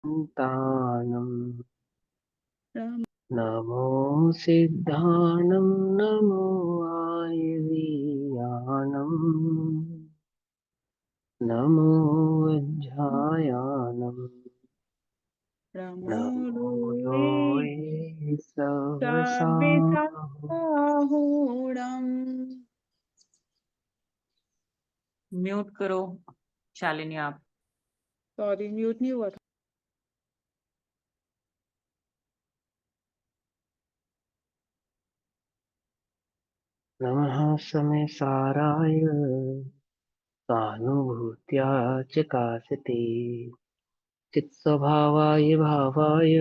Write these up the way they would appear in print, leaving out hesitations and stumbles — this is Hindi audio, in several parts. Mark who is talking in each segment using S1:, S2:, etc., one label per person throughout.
S1: तानम्
S2: राम।
S1: नमो सिद्धाणं नमो आयुर्याणम् नमो वज्रायाणम्
S2: रामो
S1: नमो
S2: लोये
S1: लोये सहसाहो
S2: साहूणम।
S3: म्यूट करो शालिनी आप।
S2: सॉरी, म्यूट नहीं हुआ था।
S1: नमः समे साराय सानुभूत्या च कासते चित्स्वभावाय भावाय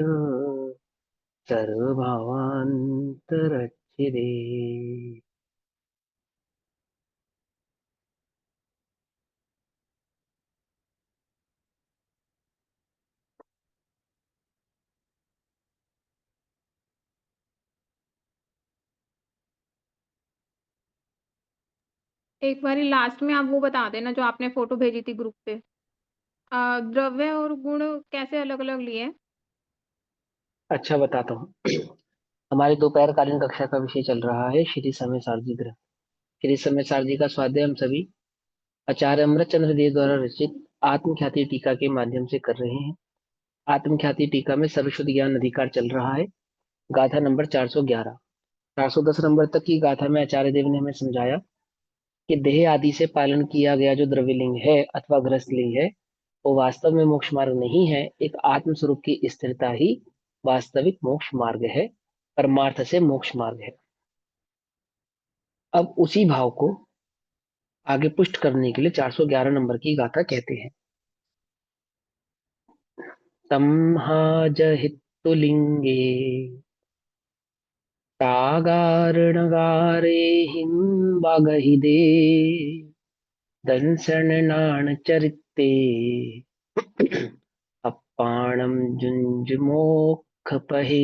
S1: सर्वभावान्तरच्छिदे।
S4: एक बारी लास्ट में आप वो बता देना जो आपने फोटो भेजी थी ग्रुप पे। द्रव्य और गुण कैसे अलग अलग लिए?
S1: अच्छा बताता हूँ। हमारी दोपहरकालीन कक्षा का विषय चल रहा है श्री समय सारजी ग्रंथ। श्री समय सारजी का स्वाध्याय हम सभी आचार्य अमृतचंद्र देव द्वारा रचित आत्मख्याति टीका के माध्यम से कर रहे हैं। आत्मख्याति टीका में सर्वश्रुत ज्ञान अधिकार चल रहा है। गाथा नंबर 411। 410 नंबर तक की गाथा में आचार्य देव ने हमें समझाया कि देह आदि से पालन किया गया जो द्रव्यलिंग है अथवा ग्रस्त लिंग है वो वास्तव में मोक्ष मार्ग नहीं है। एक आत्म स्वरूप की स्थिरता ही वास्तविक मोक्ष मार्ग है, परमार्थ से मोक्ष मार्ग है। अब उसी भाव को आगे पुष्ट करने के लिए 411 नंबर की गाथा कहते हैं। तमहाजहितुलिंगे तागारणगारे हिंबागहिदे दंसननाण चरिते अप्पाणम जुंजमोक्ष पहे।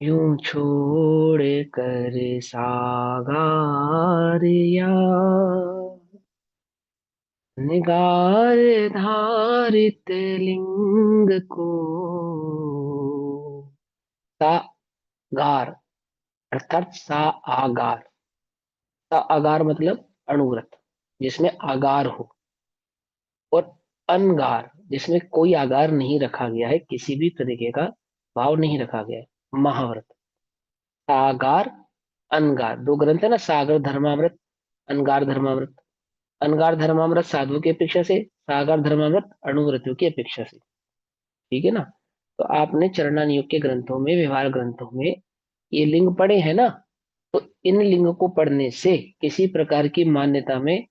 S1: यूं छोड़ कर सागारिया निगार धारित लिंग को सागार अर्थात सा आगार। सा आगार मतलब अणुव्रत जिसमें आगार हो, और अनगार जिसमें कोई आगार नहीं रखा गया है, किसी भी तरीके का भाव नहीं रखा गया है, महाव्रत। सागार अनगार दो ग्रंथ है ना, सागर धर्मामृत, अनगार धर्मामृत। अनगार धर्मामृत साधुओं की अपेक्षा से, सागर धर्मामृत अणुव्रतियों की अपेक्षा से। ठीक है ना। तो आपने चरणानुयोग के ग्रंथों में, व्यवहार ग्रंथों में ये लिंग पढ़े हैं ना। तो इन लिंग को पढ़ने से किसी प्रकार की मान्यता में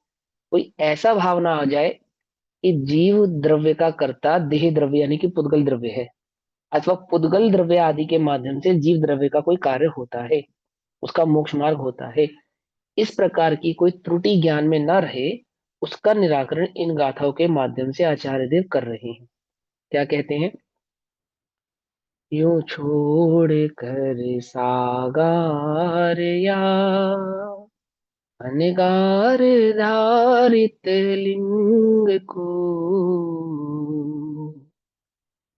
S1: कोई ऐसा भाव ना आ जाए कि जीव द्रव्य का कर्ता देह द्रव्य यानी कि पुद्गल द्रव्य है, अथवा पुद्गल द्रव्य आदि के माध्यम से जीव द्रव्य का कोई कार्य होता है, उसका मोक्ष मार्ग होता है। इस प्रकार की कोई त्रुटि ज्ञान में न रहे, उसका निराकरण इन गाथाओं के माध्यम से आचार्य देव कर रहे हैं। क्या कहते हैं? यूं छोड़ कर सागार या अनगार धारित लिंग को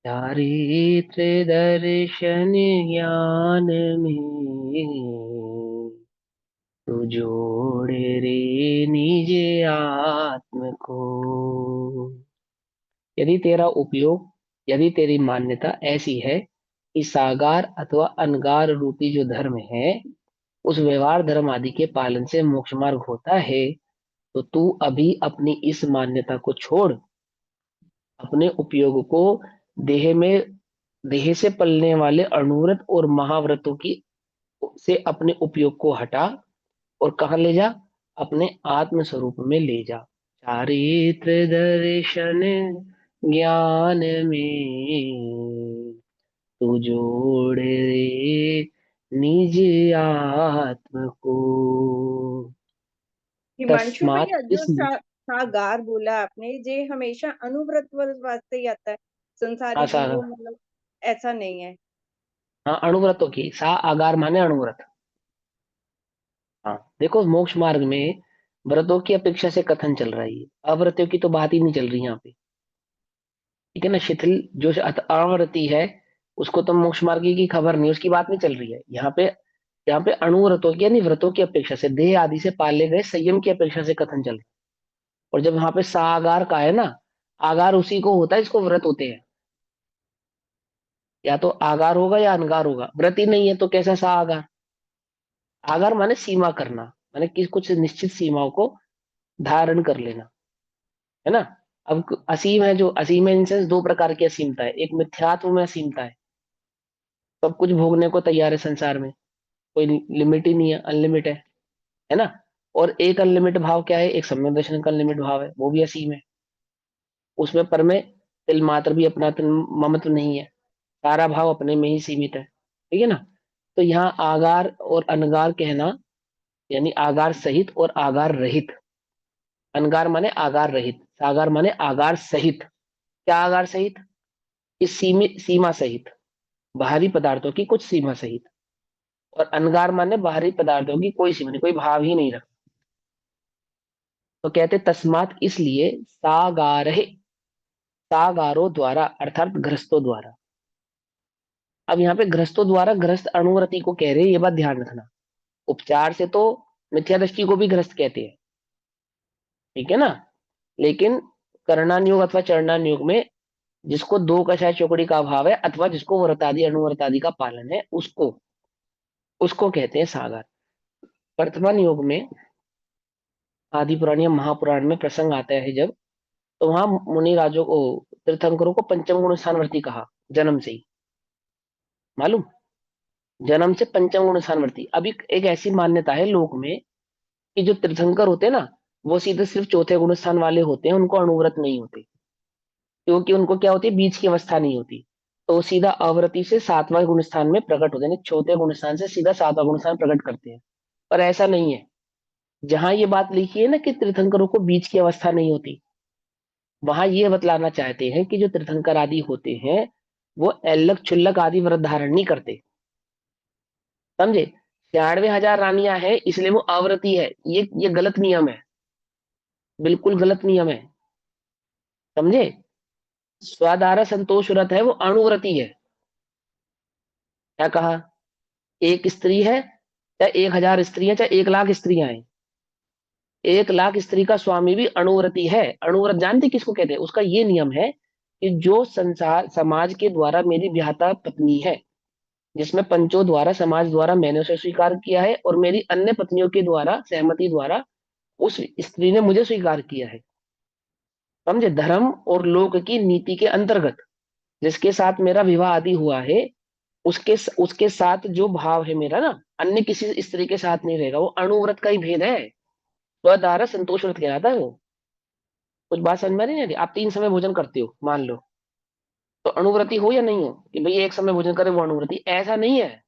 S1: चारित्र दर्शन ज्ञान में तू जोड़ रे निज आत्म को। यदि तेरा उपयोग, यदि तेरी मान्यता ऐसी है कि सागार अथवा अनगार रूपी जो धर्म है उस व्यवहार धर्म आदि के पालन से मोक्ष मार्ग होता है, तो तू अभी अपनी इस मान्यता को छोड़, अपने उपयोग को देह में, देह से पलने वाले अणुव्रत और महाव्रतों की से अपने उपयोग को हटा और कहाँ ले जा? अपने आत्म स्वरूप में ले जा। चारित्र दर्शन ज्ञान में तू जोड़ रे निज आत्म को।
S5: हिमांशु भैया,
S1: तस्मात
S5: जो सागार बोला आपने, जे हमेशा अनुव्रत वास्ते ही आता है, संसारी
S1: आशा,
S5: जीवों मतलब ऐसा नहीं है।
S1: हाँ अणुव्रतों की सा आगार माने अणुव्रत। हाँ देखो मोक्ष मार्ग में व्रतों की अपेक्षा से कथन चल रहा है ये, अव्रतियों की तो बात ही नहीं चल रही यहाँ पे। ठीक है ना, शिथिल जो अव्रती है उसको तो मोक्ष मार्ग की खबर नहीं, उसकी बात नहीं चल रही है यहाँ पे। यहाँ पे अणुव्रतों की यानी व्रतों की अपेक्षा से, देह आदि से पाले गए संयम की अपेक्षा से कथन चल रहा है। और जब यहाँ पे सागार का है ना, आगार उसी को होता है जिसको व्रत होते हैं। या तो आगार होगा या अनगार होगा, व्रत ही नहीं है तो कैसा सा आगार। आगार माने सीमा करना, माने कि कुछ निश्चित सीमाओं को धारण कर लेना, है ना। अब असीम है, जो असीम है इन सेंस दो प्रकार की असीमता है, एक मिथ्यात्व में असीमता है, सब कुछ भोगने को तैयार है संसार में, कोई लिमिट ही नहीं है, अनलिमिट है ना। और एक अनलिमिट भाव क्या है, एक सम्यक दर्शन का अनलिमिट भाव है, वो भी असीम है। उसमें पर में तिल मात्र भी अपना ममत्व नहीं है, सारा भाव अपने में ही सीमित है। ठीक है ना। तो यहाँ आगार और अनगार कहना, यानी आगार सहित और आगार रहित। अनगार माने आगार रहित, सागार माने आगार सहित। क्या आगार सहित, इस सीमा सहित, बाहरी पदार्थों की कुछ सीमा सहित। और अनगार माने बाहरी पदार्थों की कोई सीमा नहीं, कोई भाव ही नहीं रखता। तो कहते तस्मात इसलिए सागार, सागारों द्वारा अर्थात गृहस्थों द्वारा। अब यहाँ पे गृहस्थों द्वारा, गृहस्थ अणुव्रति को कह रहे हैं, ये बात ध्यान रखना। उपचार से तो मिथ्या दृष्टि को भी गृहस्थ कहते हैं, ठीक है ना। लेकिन करणानुयोग अथवा चरणानुयोग में जिसको दो कषाय चौकड़ी का अभाव है अथवा जिसको व्रतादि अणुव्रतादि का पालन है, उसको उसको कहते हैं सागर। वर्तमान योग में आदि पुराण या महापुराण में प्रसंग आता है जब, तो वहां मुनि राजों को, तीर्थंकरों को पंचम गुण स्थानवर्ती कहा, जन्म से ही। मालूम, जन्म से पंचम गुण स्थानवर्ती। अभी एक ऐसी मान्यता है लोक में कि जो तीर्थंकर होते हैं ना, वो सीधे सिर्फ चौथे गुण स्थान वाले होते हैं, उनको अणुव्रत नहीं होते, क्योंकि उनको क्या होती है, बीच की अवस्था नहीं होती। तो वो सीधा अवृति से सातवां गुण स्थान में प्रकट होते हैं, यानी चौथे गुण स्थान से सीधा सातवां गुण स्थान प्रकट करते हैं। पर ऐसा नहीं है, जहां ये बात लिखी है ना कि तीर्थंकरों को बीच की अवस्था नहीं होती, वहां ये बतलाना चाहते हैं कि जो तीर्थंकर आदि होते हैं वो एल्लक छुल्लक आदि व्रत धारण नहीं करते, समझे। 96,000 रानियां हैं इसलिए वो अव्रती है, ये गलत नियम है, बिल्कुल गलत नियम है, समझे। स्वाधारा संतोष व्रत है, वो अणुव्रती है। क्या कहा, एक स्त्री है चाहे 1,000 स्त्री है चाहे 1,00,000 स्त्रियां हैं, 1,00,000 स्त्री का स्वामी भी अणुव्रती है। अणुव्रत जानते किसको कहते हैं, उसका ये नियम है कि जो संसार समाज के द्वारा मेरी ब्याहता पत्नी है, जिसमें पंचों द्वारा समाज द्वारा मैंने उसे स्वीकार किया है और मेरी अन्य पत्नियों के द्वारा सहमति द्वारा उस स्त्री ने मुझे स्वीकार किया है, समझे। धर्म और लोक की नीति के अंतर्गत जिसके साथ मेरा विवाह आदि हुआ है, उसके उसके साथ जो भाव है मेरा ना, अन्य किसी स्त्री के साथ नहीं रहेगा, वो अणुव्रत का ही भेद है। स्वदारा संतोष व्रत कहलाता है वो। कुछ बात समझ में नहीं आ रही, आप 3 समय भोजन करते हो मान लो, तो अणुव्रति हो या नहीं हो, कि भाई एक समय भोजन करे वो अणुव्रति, ऐसा नहीं है।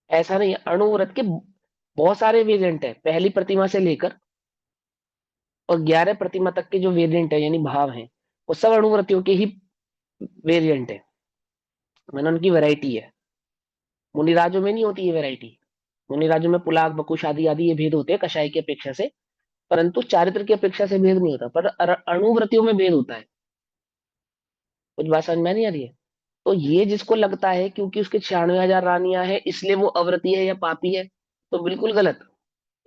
S1: ऐसा नहीं है, अणुव्रत के बहुत सारे वेरिएंट है, पहली प्रतिमा से लेकर और 11 प्रतिमा तक के जो वेरिएंट है यानी भाव हैं, वो सब अणुव्रतियों के ही वेरिएंट है, मैंने उनकी वैरायटी है। मुनिराजों में नहीं होती ये वैरायटी, मुनिराजों में पुलाग बकुश आदि आदि ये भेद होते हैं कषाय की अपेक्षा से, परंतु चारित्र की अपेक्षा से भेद नहीं होता, पर अणुव्रतियों में भेद होता है। कुछ बात समझ में नहीं आ रही है। तो ये जिसको लगता है क्योंकि उसके 96,000 रानियां हैं इसलिए वो अव्रती है या पापी है, तो बिल्कुल गलत,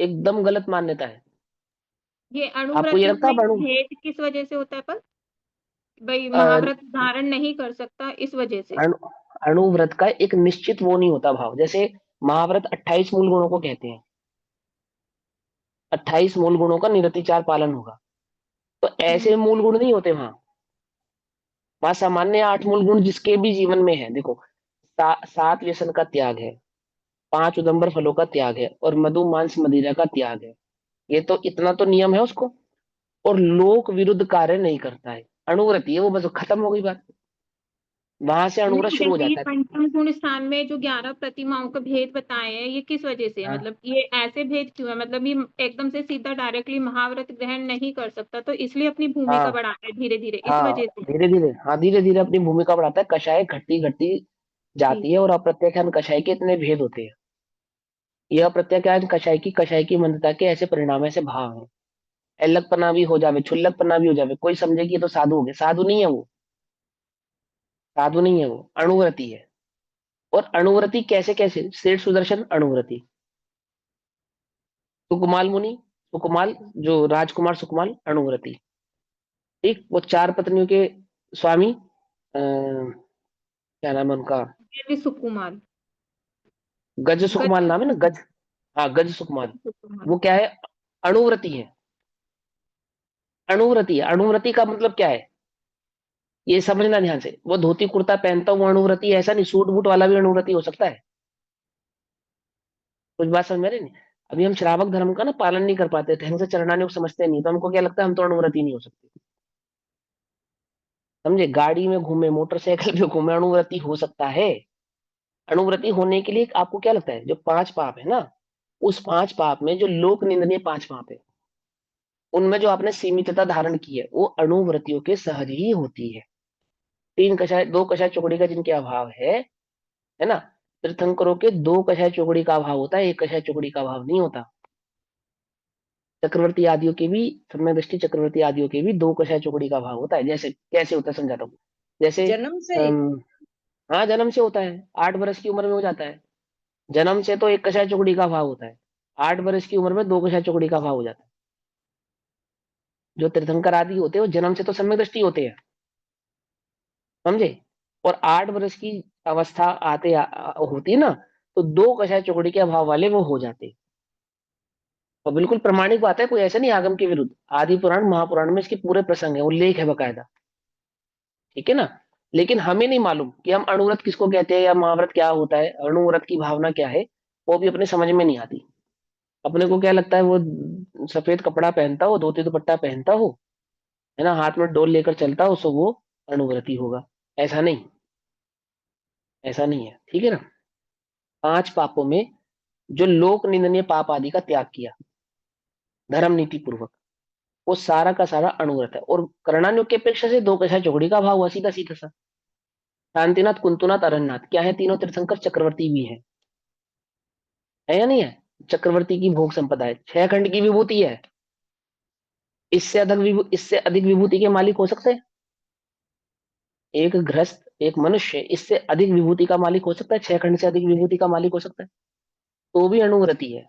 S1: एकदम गलत मान्यता है।
S4: ये
S1: आपको ये
S4: अणुव्रतियों
S1: लगता है
S4: में भेद किस वजह से होता है पर? भाई
S1: अणु
S4: महाव्रत धारण नहीं कर सकता इस वजह से?
S1: अणुव्रत का एक निश्चित वो नहीं होता भाव, जैसे महाव्रत 28 मूल गुणों को कहते हैं, 28 मूल गुणों का निरतिचार पालन होगा, तो ऐसे मूल गुण नहीं होते वहां। वहां सामान्य 8 मूल गुण जिसके भी जीवन में है, देखो 7 व्यसन का त्याग है, 5 उदंबर फलों का त्याग है और मधु मांस मदिरा का त्याग है, ये तो इतना तो नियम है उसको। और लोक विरुद्ध कार्य नहीं करता है, अणुव्रति है वो, बस खत्म हो गई बात, वहां से अणुव्रत
S4: नहीं,
S1: शुरू हो
S4: जैसे ये
S1: जाता है।
S4: पंचम गुण स्थान में जो 11 प्रतिमाओं का भेद बताए हैं, ये किस वजह से है?
S1: हाँ
S4: मतलब ये ऐसे भेद क्यों है? मतलब ये एकदम से सीधा डायरेक्टली महाव्रत ग्रहण नहीं कर सकता, तो इसलिए अपनी भूमिका
S1: हाँ
S4: बढ़ाता है धीरे धीरे, इस
S1: हाँ,
S4: वजह से?
S1: धीरे धीरे, हाँ धीरे धीरे अपनी भूमिका बढ़ाता है, कषाय घटती घटती
S4: जी।
S1: जाती है और अप्रत्यक्ष कषाय के इतने भेद होते हैं, यह प्रत्यय क्या है? कषाय की मंदता के ऐसे परिणाम, ऐसे भाव है। एल्लकपना भी हो जावे, छुल्लकपना भी हो जावे, कोई समझे कि ये तो साधु हो गए, साधु नहीं है वो, साधु नहीं है वो, अणुव्रति है। और अणुव्रति कैसे कैसे? सेठ सुदर्शन अणुव्रति, सुकुमाल मुनि, सुकुमाल जो राजकुमार सुकुमाल अणुव्रति। ठीक, वो 4 पत्नियों के स्वामी, क्या नाम है उनका?
S4: ये भी सुकुमार।
S1: गज
S4: गज
S1: सुकुमाल नाम है ना, गज। हाँ, गज सुकुमाल।
S4: सुकुमार।
S1: वो क्या है? अणुव्रति है। अणुव्रति है। अणुव्रति का मतलब क्या है, ये समझना ध्यान से। वो धोती कुर्ता पहनता वो अणुव्रति है, ऐसा नहीं, सूट बूट वाला भी अणुव्रति हो सकता है। कुछ बात समझ में आ रही नहीं? अभी हम श्रावक धर्म का ना पालन नहीं कर पाते, ढंग से चरणाने को समझते नहीं, तो हमको क्या लगता है हम तो अणुव्रति नहीं हो सकते। समझे? गाड़ी में घूमे, मोटरसाइकिल पे घूमे, अणुव्रति हो सकता है। अणुव्रति होने के लिए आपको क्या लगता है, जो 5 पाप है ना, उस 5 पाप में जो लोक निंदनीय 5 पाप है, उनमें जो आपने सीमितता धारण की है, वो अणुव्रतियों के सहज ही होती है। 3 कषाय 2 कषाय चौकड़ी का जिनके अभाव है ना, तीर्थंकरों के 2 कषाय चौकड़ी का अभाव होता है, 1 कषाय चौकड़ी का अभाव नहीं होता। चक्रवर्ती आदियों के भी, सम्यक दृष्टि चक्रवर्ती आदियों के भी 2 कषाय चौकड़ी का अभाव होता है। जैसे कैसे होता है समझाता हूँ। जैसे
S5: जन्म से?
S1: हाँ, जन्म से होता है, 8 वर्ष की उम्र में हो जाता है। जन्म से तो 1 कषाय चौकड़ी का अभाव होता है, 8 वर्ष की उम्र में 2 कषाय चौकड़ी का अभाव हो जाता है। जो तीर्थंकर आदि होते हैं वो जन्म से तो सम्यक दृष्टि होते हैं, समझे? और 8 वर्ष की अवस्था होती है ना, तो 2 कषाय चौकड़ी के अभाव वाले वो हो जाते हैं। और बिल्कुल प्रामाणिक बात है, कोई ऐसा नहीं आगम के विरुद्ध। आदि पुराण महापुराण में इसके पूरे प्रसंग है, उल्लेख है बकायदा। ठीक है ना? लेकिन हमें नहीं मालूम कि हम अणुव्रत किसको कहते हैं, या महाव्रत क्या होता है, अणुव्रत की भावना क्या है, वो भी अपने समझ में नहीं आती। अपने को क्या लगता है, वो सफेद कपड़ा पहनता हो, धोती दुपट्टा पहनता हो, है ना, हाथ में डोल लेकर चलता हो, सो वो अणुव्रती होगा। ऐसा नहीं, ऐसा नहीं है। ठीक है ना? 5 पापों में जो लोक निंदनीय पाप आदि का त्याग किया धर्म नीति पूर्वक, वो सारा का सारा अणुव्रत है। और करणान्यों की अपेक्षा से 2 कषाय चौकड़ी का भाव हुआ, सीधा सीधा सा। शांतिनाथ, कुंतुनाथ, अरण्यनाथ क्या है? तीनों तीर्थंकर चक्रवर्ती भी है या नहीं है? चक्रवर्ती की भोग संपदा है, 6 खंड की विभूति है। इससे अधिक विभूति के मालिक हो सकते हैं? एक गृहस्थ, एक मनुष्य इससे अधिक विभूति का मालिक हो सकता है? 6 खंड से अधिक विभूति का मालिक हो सकता है? तो भी अणुव्रति है,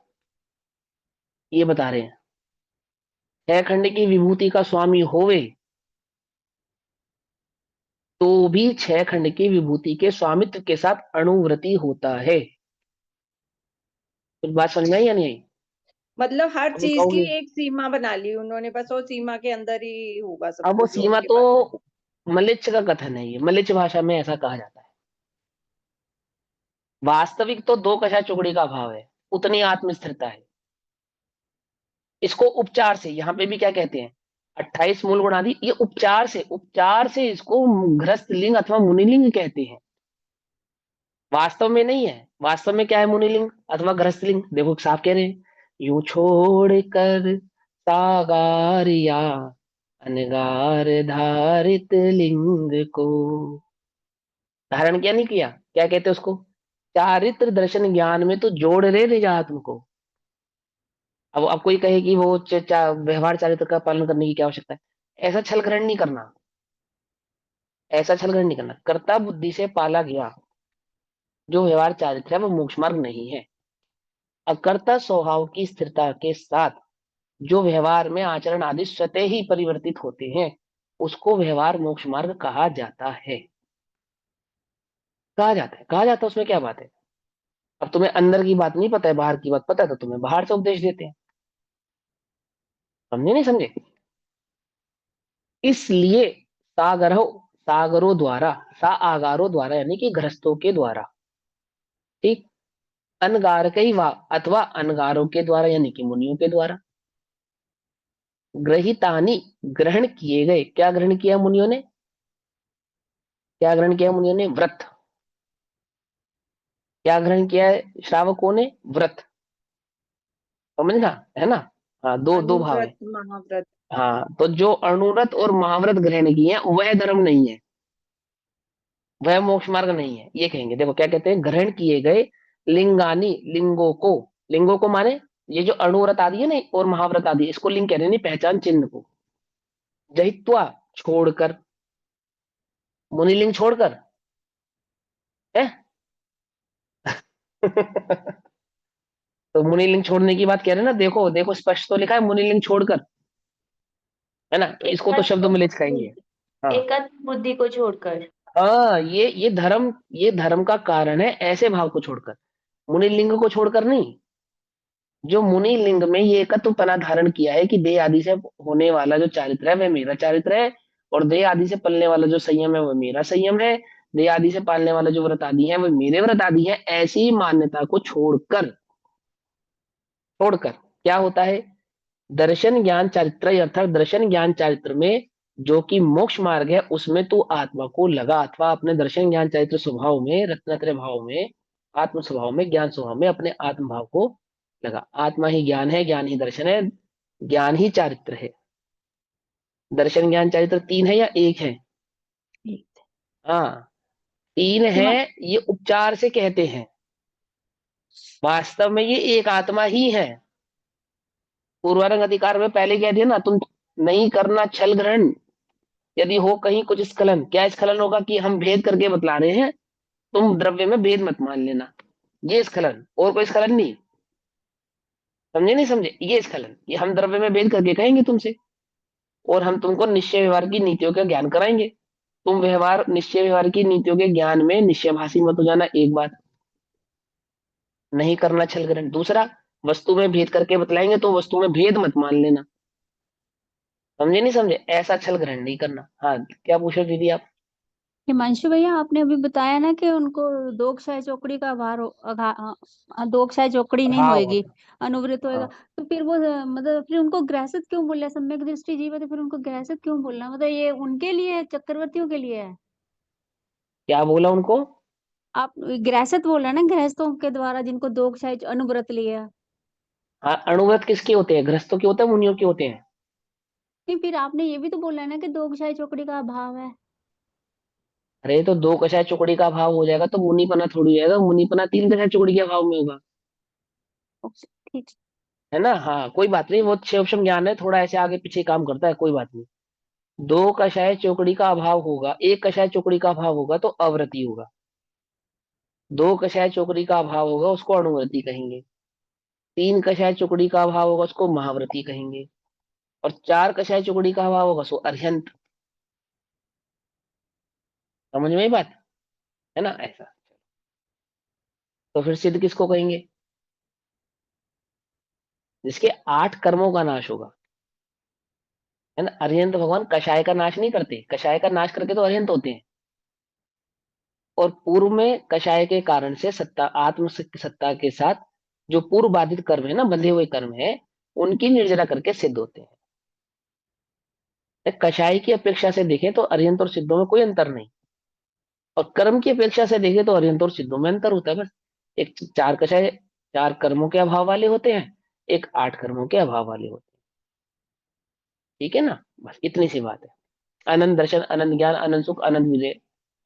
S1: ये बता रहे हैं। 6 खंड की विभूति का स्वामी होवे तो भी 6 खंड की विभूति के स्वामित्व के साथ अणुव्रति होता है। कुछ बात समझ में आई या नहीं आई?
S5: मतलब हर
S1: अब
S5: चीज की
S1: कहोगे,
S5: एक सीमा बना ली उन्होंने, बस वो सीमा के अंदर ही होगा सब
S1: अब वो
S5: कुछ जो
S1: सीमा
S5: उनके
S1: तो
S5: पास।
S1: मलेच्छ का कथन है, ये मलेच्छ भाषा में ऐसा कहा जाता है। वास्तविक तो 2 कषाय चौकड़ी का भाव है, उतनी आत्मस्थिरता है। इसको उपचार से, यहाँ पे भी क्या कहते हैं, 28 मूल गुण आदि, ये उपचार से इसको गृहस्थ लिंग अथवा मुनिलिंग कहते हैं। वास्तव में नहीं है। वास्तव में क्या है? मुनिलिंग अथवा गृहस्थ लिंग। देखो साफ कह रहे हैं, यूं छोड़ कर सागार या अनगार धारित लिंग को धारण किया, नहीं किया, क्या कहते हैं उसको? चारित्र दर्शन ज्ञान में तो जोड़ रे निजात्म को। अब कोई कहे कि वो व्यवहार चारित्र का पालन करने की क्या आवश्यकता है? ऐसा छल ग्रहण नहीं करना, ऐसा छल ग्रहण नहीं करना। कर्ता बुद्धि से पाला गया जो व्यवहार चारित्र है वो मोक्ष मार्ग नहीं है। अकर्ता स्वभाव की स्थिरता के साथ जो व्यवहार में आचरण आदि स्वतः ही परिवर्तित होते हैं, उसको व्यवहार मोक्ष मार्ग कहा जाता है। कहा जाता है, उसमें क्या बात है? अब तुम्हें अंदर की बात नहीं पता है, बाहर की बात पता है, तो तुम्हें बाहर से उपदेश देते हैं। समझे नहीं समझे? इसलिए सागरों सागरों द्वारा, सा आगारों द्वारा यानी कि गृहस्थों के द्वारा, ठीक, अनगार कई वा अथवा अनगारों के द्वारा यानी कि मुनियों के द्वारा, ग्रहितानि ग्रहण किए गए। क्या ग्रहण किया मुनियों ने? क्या ग्रहण किया मुनियों ने? व्रत। क्या ग्रहण किया है श्रावकों ने? व्रत। समझना है ना? हाँ, दो दो भाव है।
S5: अनुव्रत महाव्रत।
S1: हाँ, तो जो अणुव्रत और महाव्रत ग्रहण किए हैं वह धर्म नहीं है, वह मोक्ष मार्ग नहीं है, ये कहेंगे। देखो क्या कहते हैं, ग्रहण किए गए लिंगानी लिंगों को, लिंगों को माने ये जो अणुव्रत आदि है ना और महाव्रत आदि, इसको लिंग कह रहे नहीं, पहचान चिन्ह को। जहित्वा छोड़कर, मुनिलिंग छोड़कर है। तो मुनिलिंग छोड़ने की बात कह रहे हैं ना, देखो देखो स्पष्ट तो लिखा है मुनिलिंग छोड़कर, है ना, तो इसको तो शब्द में ले कहेंगे। हाँ
S6: एकत्व बुद्धि को छोड़कर।
S1: हाँ, ये धर्म का कारण है, ऐसे भाव को छोड़कर, मुनिलिंग को छोड़कर नहीं। जो मुनि लिंग में ये एकत्वपना धारण किया है कि देह आदि से होने वाला जो चारित्र है वह मेरा चारित्र है, और देह आदि से पलने वाला जो संयम है वह मेरा संयम है, देह आदि से पालने वाला जो व्रत आदि है वह मेरे व्रत आदि है, ऐसी मान्यता को छोड़कर, छोड़कर क्या होता है, दर्शन ज्ञान चारित्र अर्थात दर्शन ज्ञान चारित्र में जो कि मोक्ष मार्ग है उसमें तू आत्मा को लगा, अथवा अपने दर्शन ज्ञान चारित्र स्वभाव में, रत्नत्रय भाव में, आत्म स्वभाव में, ज्ञान स्वभाव में अपने आत्म भाव को लगा। आत्मा ही ज्ञान है, ज्ञान ही दर्शन है, ज्ञान ही चारित्र है। दर्शन ज्ञान चारित्र तीन है या एक है? हाँ तीन है, ये उपचार से कहते हैं, वास्तव में ये एक आत्मा ही है। पूर्वारंग अधिकार में पहले कह दिया ना, तुम नहीं करना छल ग्रहण, यदि हो कहीं कुछ स्खलन, क्या स्खलन होगा कि हम भेद करके बतला रहे हैं, तुम द्रव्य में भेद मत मान लेना, ये स्खलन, और कोई स्खलन नहीं। समझे नहीं समझे, ये स्खलन कि हम द्रव्य में भेद करके कहेंगे तुमसे, और हम तुमको निश्चय व्यवहार की नीतियों का ज्ञान कराएंगे। तुम व्यवहार निश्चय व्यवहार की नीतियों के ज्ञान में निश्चयभाषी मत हो जाना, एक बात, नहीं करना छल ग्रहण। दूसरा, वस्तु में भेद करके बतलाएंगे तो वस्तु में भेद मत मान लेना। समझे नहीं समझे, ऐसा छल ग्रहण नहीं करना। हाँ क्या पूछ रहे दीदी आप?
S7: हिमांशु भैया, आपने अभी बताया ना कि उनको दोगशाही चौकड़ी का दोगशाही चौकड़ी नहीं
S1: भाव
S7: होएगी,
S1: होता।
S7: अनुवृत्त होएगा।
S1: हाँ
S7: तो फिर वो मतलब फिर उनको ग्रसित क्यों बोल रहे हैं? सम्यक दृष्टि जीव है तो फिर उनको ग्रसित क्यों बोलना? मतलब ये उनके लिए है, चक्रवर्तियों के लिए है।
S1: क्या बोला उनको?
S7: आप ग्रसित बोल रहे हैं ना, गृहस्थों के द्वारा जिनको दोगशाही अनुव्रत लिया।
S1: हाँ अणुव्रत किसके होते हैं? गृहस्थों के होते हैं, मुनियों के होते हैं।
S7: नहीं, फिर आपने ये भी तो बोला है ना कि दोगशाही चौकड़ी का अभाव है।
S1: अरे तो दो कषाय चुकड़ी का भाव हो जाएगा तो मुनिपना थोड़ी हो जाएगा, मुनिपना तीन कषाय चुकड़ी के भाव में होगा,
S7: ठीक।
S1: है ना। हाँ कोई बात नहीं, वो क्षेपक्षम ज्ञान है, थोड़ा ऐसे आगे पीछे काम करता है, कोई बात नहीं। दो कषाय चौकड़ी का अभाव होगा, एक कषाय चौकड़ी का अभाव होगा तो अवृति होगा, दो कषाय चौकड़ी का अभाव होगा उसको अणुव्रति कहेंगे, तीन कषाय चौकड़ी का अभाव होगा उसको महाव्रति कहेंगे, और चार कषाय चौकड़ी का अभाव होगा सो अर्हंत। समझ में आई बात, है ना ऐसा। तो फिर सिद्ध किसको कहेंगे? जिसके 8 कर्मों का नाश होगा, है ना। अर्हंत भगवान कषाय का नाश नहीं करते, कषाय का नाश करके तो अर्हंत होते हैं। और पूर्व में कषाय के कारण से सत्ता, आत्म सत्ता के साथ जो पूर्व बाधित कर्म है ना, बंधे हुए कर्म है, उनकी निर्जरा करके सिद्ध होते हैं। कषाय की अपेक्षा से देखें तो अर्हंत और सिद्धों में कोई अंतर नहीं, और कर्म की अपेक्षा से देखें तो अर्हंत और सिद्धों में अंतर होता है बस। एक चार कषाय 4 कर्मों के अभाव वाले होते हैं, एक 8 कर्मों के अभाव वाले होते हैं। ठीक है ना, बस इतनी सी बात है। अनंत दर्शन, अनंत ज्ञान, अनंत सुख, अनंत विजय,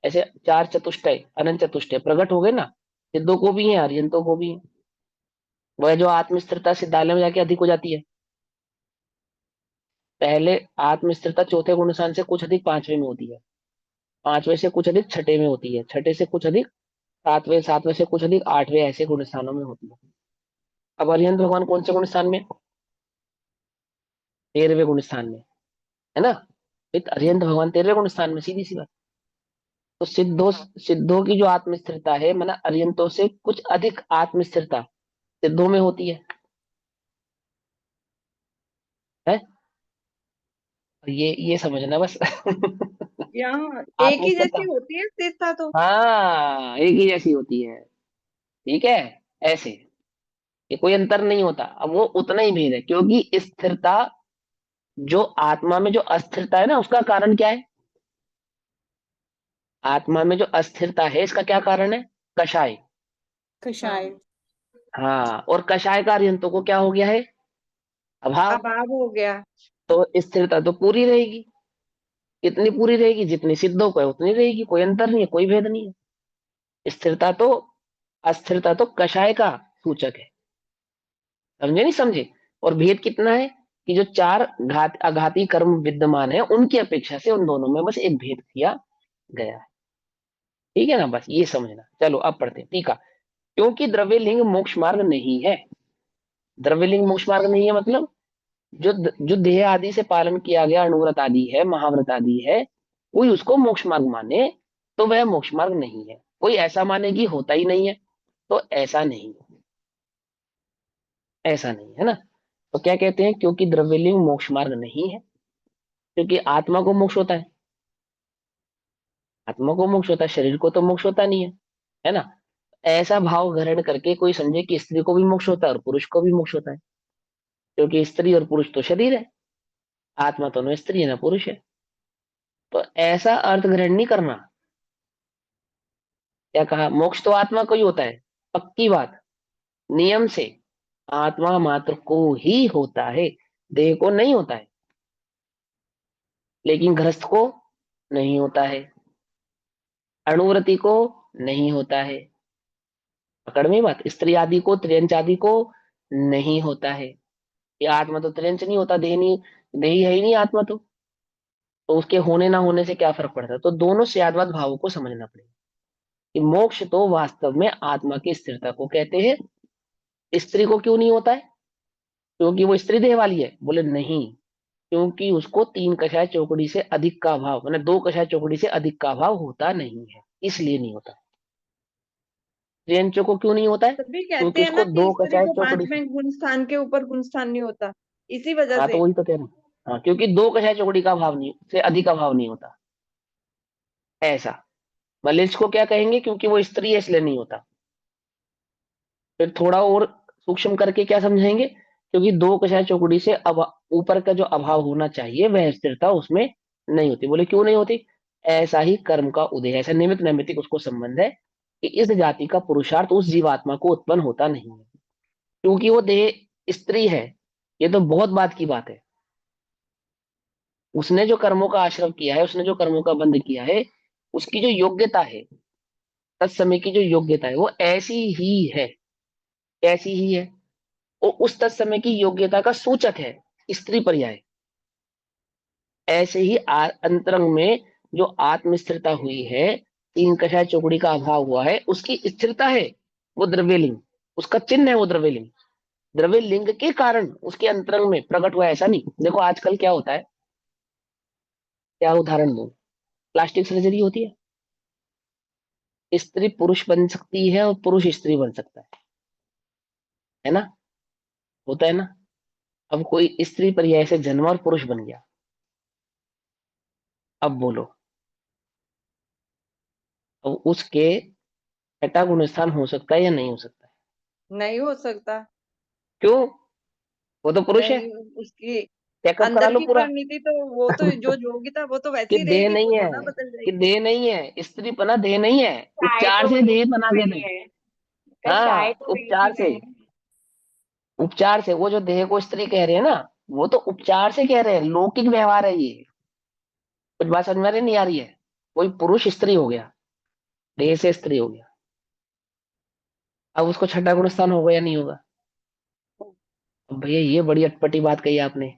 S1: ऐसे 4 चतुष्टय, अनंत चतुष्टय प्रकट हो गए ना। सिद्धों को भी है, अर्हंतों को भी है। वह जो आत्मस्थिरता सिद्धालय में जाके अधिक हो जाती है, पहले आत्मस्थिरता चौथे गुण स्थान से कुछ अधिक पांचवे में होती है, पांचवे से कुछ अधिक छठे में होती है, छठे से कुछ अधिक सातवें, सातवें से कुछ अधिक आठवें, ऐसे गुण स्थानों में होती है। अब अरिहंत भगवान कौन से गुण स्थान में? 13वें गुण स्थान में, है ना। अरिहंत भगवान 13वें गुण स्थान में, सीधी सी बात। तो सिद्धों की जो आत्मस्थिरता है, माना अरिहंतों से कुछ अधिक आत्मस्थिरता सिद्धों में होती है? ये समझना बस।
S5: यहाँ एक ही
S1: आत्मस्थिरता,
S5: जैसी होती है स्थिरता तो।
S1: हाँ एक ही जैसी होती है, ठीक है। ऐसे ये कोई अंतर नहीं होता, अब वो उतना ही भेद है, क्योंकि स्थिरता, जो आत्मा में जो अस्थिरता है ना, उसका कारण क्या है? आत्मा में जो अस्थिरता है इसका क्या कारण है? कषाय।
S2: कषाय।
S1: हाँ, और कषाय का अर्हंतों को क्या हो गया है? अभाव।
S5: अभाव हो गया।
S1: तो स्थिरता तो पूरी रहेगी, कितनी पूरी रहेगी? जितनी सिद्धों को है उतनी रहेगी, कोई अंतर नहीं है, कोई भेद नहीं है। स्थिरता तो, अस्थिरता तो कषाय का सूचक है, समझे नहीं समझे? और भेद कितना है कि जो चार आघाती कर्म विद्यमान है उनकी अपेक्षा से उन दोनों में बस एक भेद किया गया है। ठीक है ना, बस ये समझना। चलो अब पढ़ते हैं। ठीक है, क्योंकि द्रव्य लिंग मोक्ष मार्ग नहीं है। द्रव्य लिंग मोक्ष मार्ग नहीं है मतलब जो देह आदि से पालन किया गया अणुव्रत आदि है, महाव्रत आदि है, कोई उसको मोक्ष मार्ग माने तो वह मोक्ष मार्ग नहीं है। कोई ऐसा माने कि होता ही नहीं है, तो ऐसा नहीं, ऐसा नहीं है ना। तो क्या कहते हैं, क्योंकि द्रव्यलिंग मोक्ष मार्ग नहीं है, क्योंकि आत्मा को मोक्ष होता है, आत्मा को मोक्ष होता है, शरीर को तो मोक्ष होता नहीं है ना। ऐसा भाव ग्रहण करके कोई समझे कि स्त्री को भी मोक्ष होता है और पुरुष को भी मोक्ष होता है, क्योंकि स्त्री और पुरुष तो शरीर है, आत्मा तो न स्त्री है ना पुरुष है। तो ऐसा अर्थ ग्रहण नहीं करना। क्या कहा, मोक्ष तो आत्मा को ही होता है, पक्की बात, नियम से आत्मा मात्र को ही होता है, देह को नहीं होता है। लेकिन गृहस्थ को नहीं होता है, अणुव्रति को नहीं होता है, पकड़ में बात, स्त्री आदि को, त्रियंच आदि को नहीं होता है। ये आत्मा तो त्रियंच नहीं होता, देह नहीं, देह है ही नहीं आत्मा तो उसके होने ना होने से क्या फर्क पड़ता है। तो दोनों स्याद्वाद भावों को समझना पड़ेगा कि मोक्ष तो वास्तव में आत्मा की स्थिरता को कहते हैं। स्त्री को क्यों नहीं होता है, क्योंकि वो स्त्री देह वाली है? बोले नहीं, क्योंकि उसको तीन कषाय चौकड़ी से अधिक का अभाव, मैंने दो कषाय चौकड़ी से अधिक का अभाव होता नहीं है, इसलिए नहीं होता। त्रियंचों को क्यों नहीं होता है,
S5: तभी
S1: क्योंकि
S5: कहते हैं ना
S1: उसको
S5: कि
S1: दो
S5: स्त्री
S1: कषाय
S5: को
S1: चौकड़ी से,
S5: पांचवें गुण स्थान के ऊपर गुण स्थान नहीं होता, इसी वजह
S1: हाँ तो
S5: से।
S1: वही तो कह रहा हूँ, हाँ क्योंकि दो कषाय चौकड़ी का अभाव नहीं, से अधिक अभाव नहीं होता ऐसा। मलेच्छ को क्या कहेंगे, क्योंकि वो स्त्री है इसलिए नहीं होता। फिर थोड़ा और सूक्ष्म करके क्या समझेंगे, क्योंकि दो कषाय चौकड़ी से अब ऊपर का जो अभाव होना चाहिए वह स्थिरता उसमें नहीं होती। बोले क्यों नहीं होती, ऐसा ही कर्म का उदय, ऐसा निमित्त नैमित्तिक उसको संबंध है कि इस जाति का पुरुषार्थ उस जीवात्मा को उत्पन्न होता नहीं है, क्योंकि वो देह स्त्री है। ये तो बहुत बात की बात है, उसने जो कर्मों का आश्रय किया है, उसने जो कर्मों का बंध किया है, उसकी जो योग्यता है, तत्समय की जो योग्यता है वो ऐसी ही है, कैसी ही है, वो उस तत्समय की योग्यता का सूचक है, स्त्री पर्याय। ऐसे ही अंतरंग में जो आत्म स्थिरता हुई है, तीन कषाय चौकड़ी का अभाव हुआ है, उसकी स्थिरता है वो द्रव्यलिंग, उसका चिन्ह है वो द्रव्यलिंग। द्रव्यलिंग के कारण उसके अंतरंग में प्रकट हुआ, ऐसा नहीं। देखो आजकल क्या होता है, क्या उदाहरण दूं, प्लास्टिक सर्जरी होती है, स्त्री पुरुष बन सकती है और पुरुष स्त्री बन सकता है ना, होता है ना। अब कोई स्त्री पर्याय से जन्मा और पुरुष बन गया, अब बोलो, अब उसके छठा गुण स्थान हो सकता है या नहीं हो सकता है?
S5: नहीं हो सकता।
S1: क्यों, वो तो पुरुष है,
S5: नहीं, उसकी
S1: चेकअप करा
S5: अंदर
S1: लो
S5: की
S1: पूरा।
S5: परिणति तो वो तो जो योग्यता वो तो
S1: कि
S5: वैसी
S1: देह
S5: रहेगी, वो
S1: नहीं है,
S5: थोड़ा बदल
S1: कि
S5: जाएगी।
S1: देह नहीं है, स्त्री पना देह नहीं है,
S6: चाय
S1: उपचार
S6: तो
S1: से
S6: वही
S1: देह बना के
S6: नहीं
S1: दे।
S6: है,
S1: हाँ
S6: कषाय तो वही
S1: उपचार
S6: में
S1: से,
S6: है।
S1: उपचार से, वो जो देह को स्त्री कह रहे हैं ना, वो तो उपचार से कह रहे हैं, लौकिक व्यवहार है ये। कुछ बात समझ में नहीं आ रही है, कोई पुरुष स्त्री हो गया, देह से स्त्री हो गया, अब उसको छठा गुण स्थान होगा या नहीं होगा? अब भैया ये बड़ी अटपटी बात कही आपने,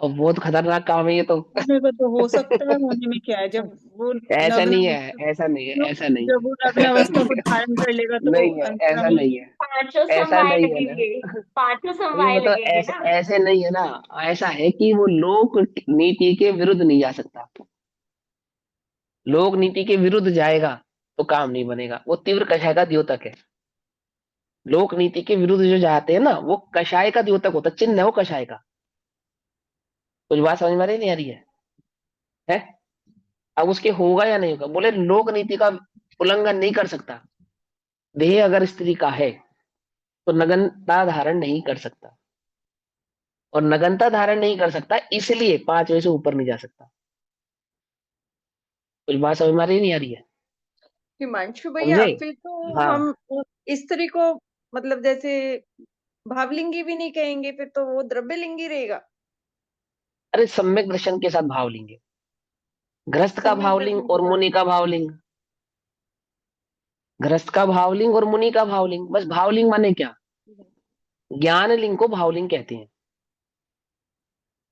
S1: और बहुत खतरनाक काम है ये तो।
S2: होने को तो हो सकता है, होने में क्या है, जब वो
S1: ऐसा
S2: नग्न
S1: नहीं
S2: अवस्था,
S1: है, ऐसा नहीं है, ऐसा नहीं
S2: जब वो नग्न अवस्था को धारण कर लेगा
S1: है,
S2: तो
S1: नहीं है, ऐसा
S2: अंतरंग।
S1: नहीं है,
S6: पांचों
S1: ऐसा
S6: समवाय
S1: नहीं है ना।
S6: लगेंगे, पांचों
S1: नहीं
S6: समवाय
S1: मतलब
S6: लगेंगे
S1: ऐसे
S6: ना।
S1: ऐसे नहीं है ना, ऐसा है कि वो लोक नीति के विरुद्ध नहीं जा सकता। लोक नीति के विरुद्ध जाएगा तो काम नहीं बनेगा, वो तीव्र कषाय का द्योतक है। लोक नीति के विरुद्ध जो जाते हैं ना, वो कषाय का द्योतक होता है, चिन्ह है वो कषाय का। कुछ बात समझ में नहीं आ रही है? अब उसके होगा या नहीं होगा, बोले लोक नीति का उल्लंघन नहीं कर सकता, देह अगर स्त्री का है तो नग्नता धारण नहीं कर सकता, और नग्नता धारण नहीं कर सकता इसलिए 5 से ऊपर नहीं जा सकता। कुछ बात समझ में नहीं आ रही है?
S5: हिमांशु भैया,
S1: समझे?
S5: फिर तो
S1: हाँ,
S5: हम स्त्री को मतलब जैसे भावलिंगी भी नहीं कहेंगे, फिर तो वो द्रव्यलिंगी रहेगा।
S1: अरे सम्यक दर्शन के साथ भावलिंग, गृहस्थ का
S5: सम्यक दर्शन
S1: भावलिंग
S5: के
S1: और
S5: साथ।
S1: मुनि का भावलिंग, गृहस्थ का भावलिंग और मुनि का भावलिंग, बस भावलिंग माने क्या, ज्ञान लिंग को भावलिंग कहते हैं,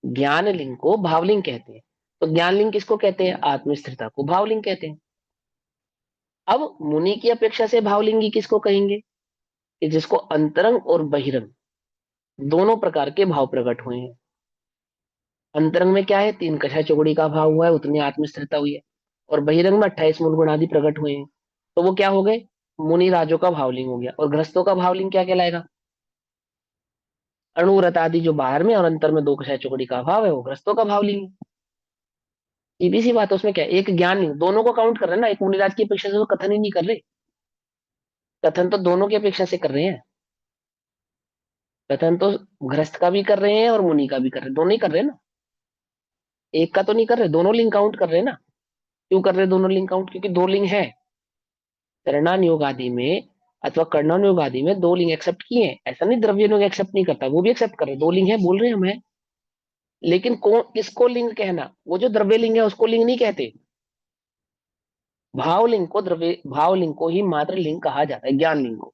S1: ज्ञान लिंग को भावलिंग कहते हैं। तो ज्ञान लिंग किसको कहते हैं? आत्मस्थिरता को भावलिंग कहते हैं। अब मुनि की अपेक्षा से भावलिंगी किसको कहेंगे? कि जिसको अंतरंग और बहिरंग दोनों प्रकार के भाव प्रकट हुए हैं। अंतरंग में क्या है? 3 कषाय चौकड़ी का भाव हुआ है, उतनी आत्मस्थिरता हुई है। और बहिरंग में 28 मूल गुण आदि प्रकट हुए हैं। तो वो क्या हो गए? मुनि राजों का भावलिंग हो गया। और गृहस्थों का भावलिंग क्या कहलाएगा? अणुव्रत आदि जो बाहर में और अंतर में 2 कषाय चौकड़ी का भाव है, वो गृहस्थों का भावलिंग है। सीधी सी बात है, उसमें क्या है? एक ज्ञान लिंग, दोनों को काउंट कर रहे हैं ना, एक मुनिराज की अपेक्षा से तो कथन ही नहीं कर रहे। कथन तो दोनों की अपेक्षा से कर रहे हैं। कथन तो गृहस्थ का भी कर रहे हैं और मुनि का भी कर रहे हैं, दोनों ही कर रहे हैं ना। एक का तो नहीं कर रहे, दोनों लिंग काउंट कर रहे हैं ना। क्यों कर रहे हैं दोनों लिंग काउंट? क्योंकि 2 लिंग है। करणान योग आदि में अथवा कर्णन योग आदि में 2 लिंग एक्सेप्ट किए हैं। ऐसा नहीं द्रव्य योग एक्सेप्ट नहीं करता, वो भी एक्सेप्ट कर रहे हैं। 2 लिंग है बोल रहे हैं हम हैं। लेकिन कौन किसको लिंग कहना? वो जो द्रव्य लिंग है उसको लिंग नहीं कहते। भावलिंग को द्रव्य, भावलिंग को ही मात्र लिंग कहा जाता है, ज्ञान लिंग को।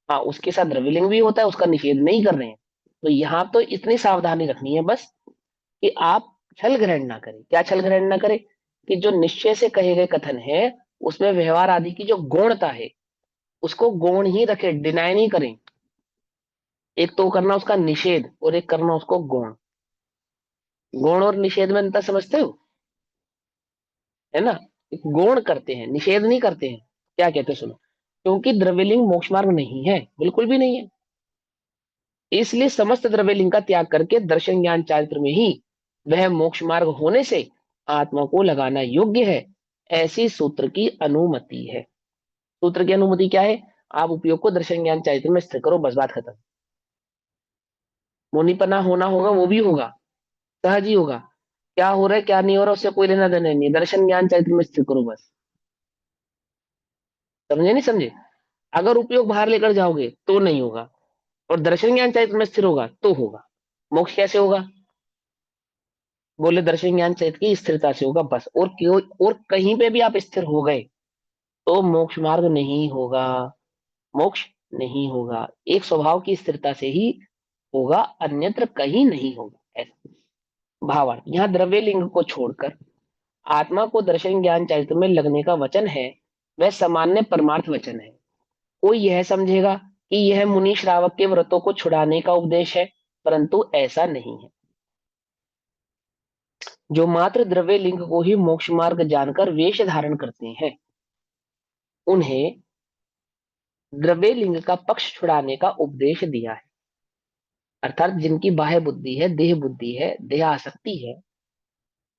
S1: हाँ, उसके साथ द्रव्यलिंग भी होता है, उसका निषेध नहीं कर रहे हैं। तो यहाँ तो इतनी सावधानी रखनी है बस कि आप छल ग्रहण ना करें। क्या छल ग्रहण ना करें? कि जो निश्चय से कहे गए कथन है उसमें व्यवहार आदि की जो गौणता है उसको गौण ही रखे, डिनाई नहीं करें। एक तो करना उसका निषेध और एक करना उसको गौण। गौण और निषेध में अंतर समझते हो? है ना? गौण करते हैं, निषेध नहीं करते हैं। क्या कहते हैं सुनो, क्योंकि द्रव्यलिंग मोक्ष मार्ग नहीं है, बिल्कुल भी नहीं है। इसलिए समस्त द्रव्यलिंग का त्याग करके दर्शन ज्ञान चारित्र में ही वह मोक्ष मार्ग होने से आत्मा को लगाना योग्य है, ऐसी सूत्र की अनुमति है। सूत्र की अनुमति क्या है? आप उपयोग को दर्शन ज्ञान चारित्र में स्थिर करो, बस बात खत्म। मुनिपना होना होगा वो भी होगा, सहज ही होगा। क्या हो रहा है क्या नहीं हो रहा उससे कोई लेना देना नहीं, दर्शन ज्ञान चरित्र में स्थिर करो बस। समझे नहीं समझे? अगर उपयोग बाहर लेकर जाओगे तो नहीं होगा, और दर्शन ज्ञान चरित्र में स्थिर होगा तो होगा। मोक्ष कैसे होगा? बोले दर्शन ज्ञान चरित्र की स्थिरता से होगा बस। और क्यों? और कहीं पे भी आप स्थिर हो गए तो मोक्ष मार्ग नहीं होगा, मोक्ष नहीं होगा। एक स्वभाव की स्थिरता से ही होगा, अन्यत्र कहीं नहीं होगा। ऐसा भावार्थ। यहाँ द्रव्य लिंग को छोड़कर आत्मा को दर्शन ज्ञान चरित्र में लगने का वचन है वह सामान्य परमार्थ वचन है। कोई यह समझेगा कि यह मुनि श्रावक के व्रतों को छुड़ाने का उपदेश है, परंतु ऐसा नहीं है। जो मात्र द्रव्य लिंग को ही मोक्ष मार्ग जानकर वेश धारण करते हैं उन्हें द्रव्य लिंग का पक्ष छुड़ाने का उपदेश दिया है। अर्थात जिनकी बाह्य बुद्धि है, देह बुद्धि है, देह आसक्ति है,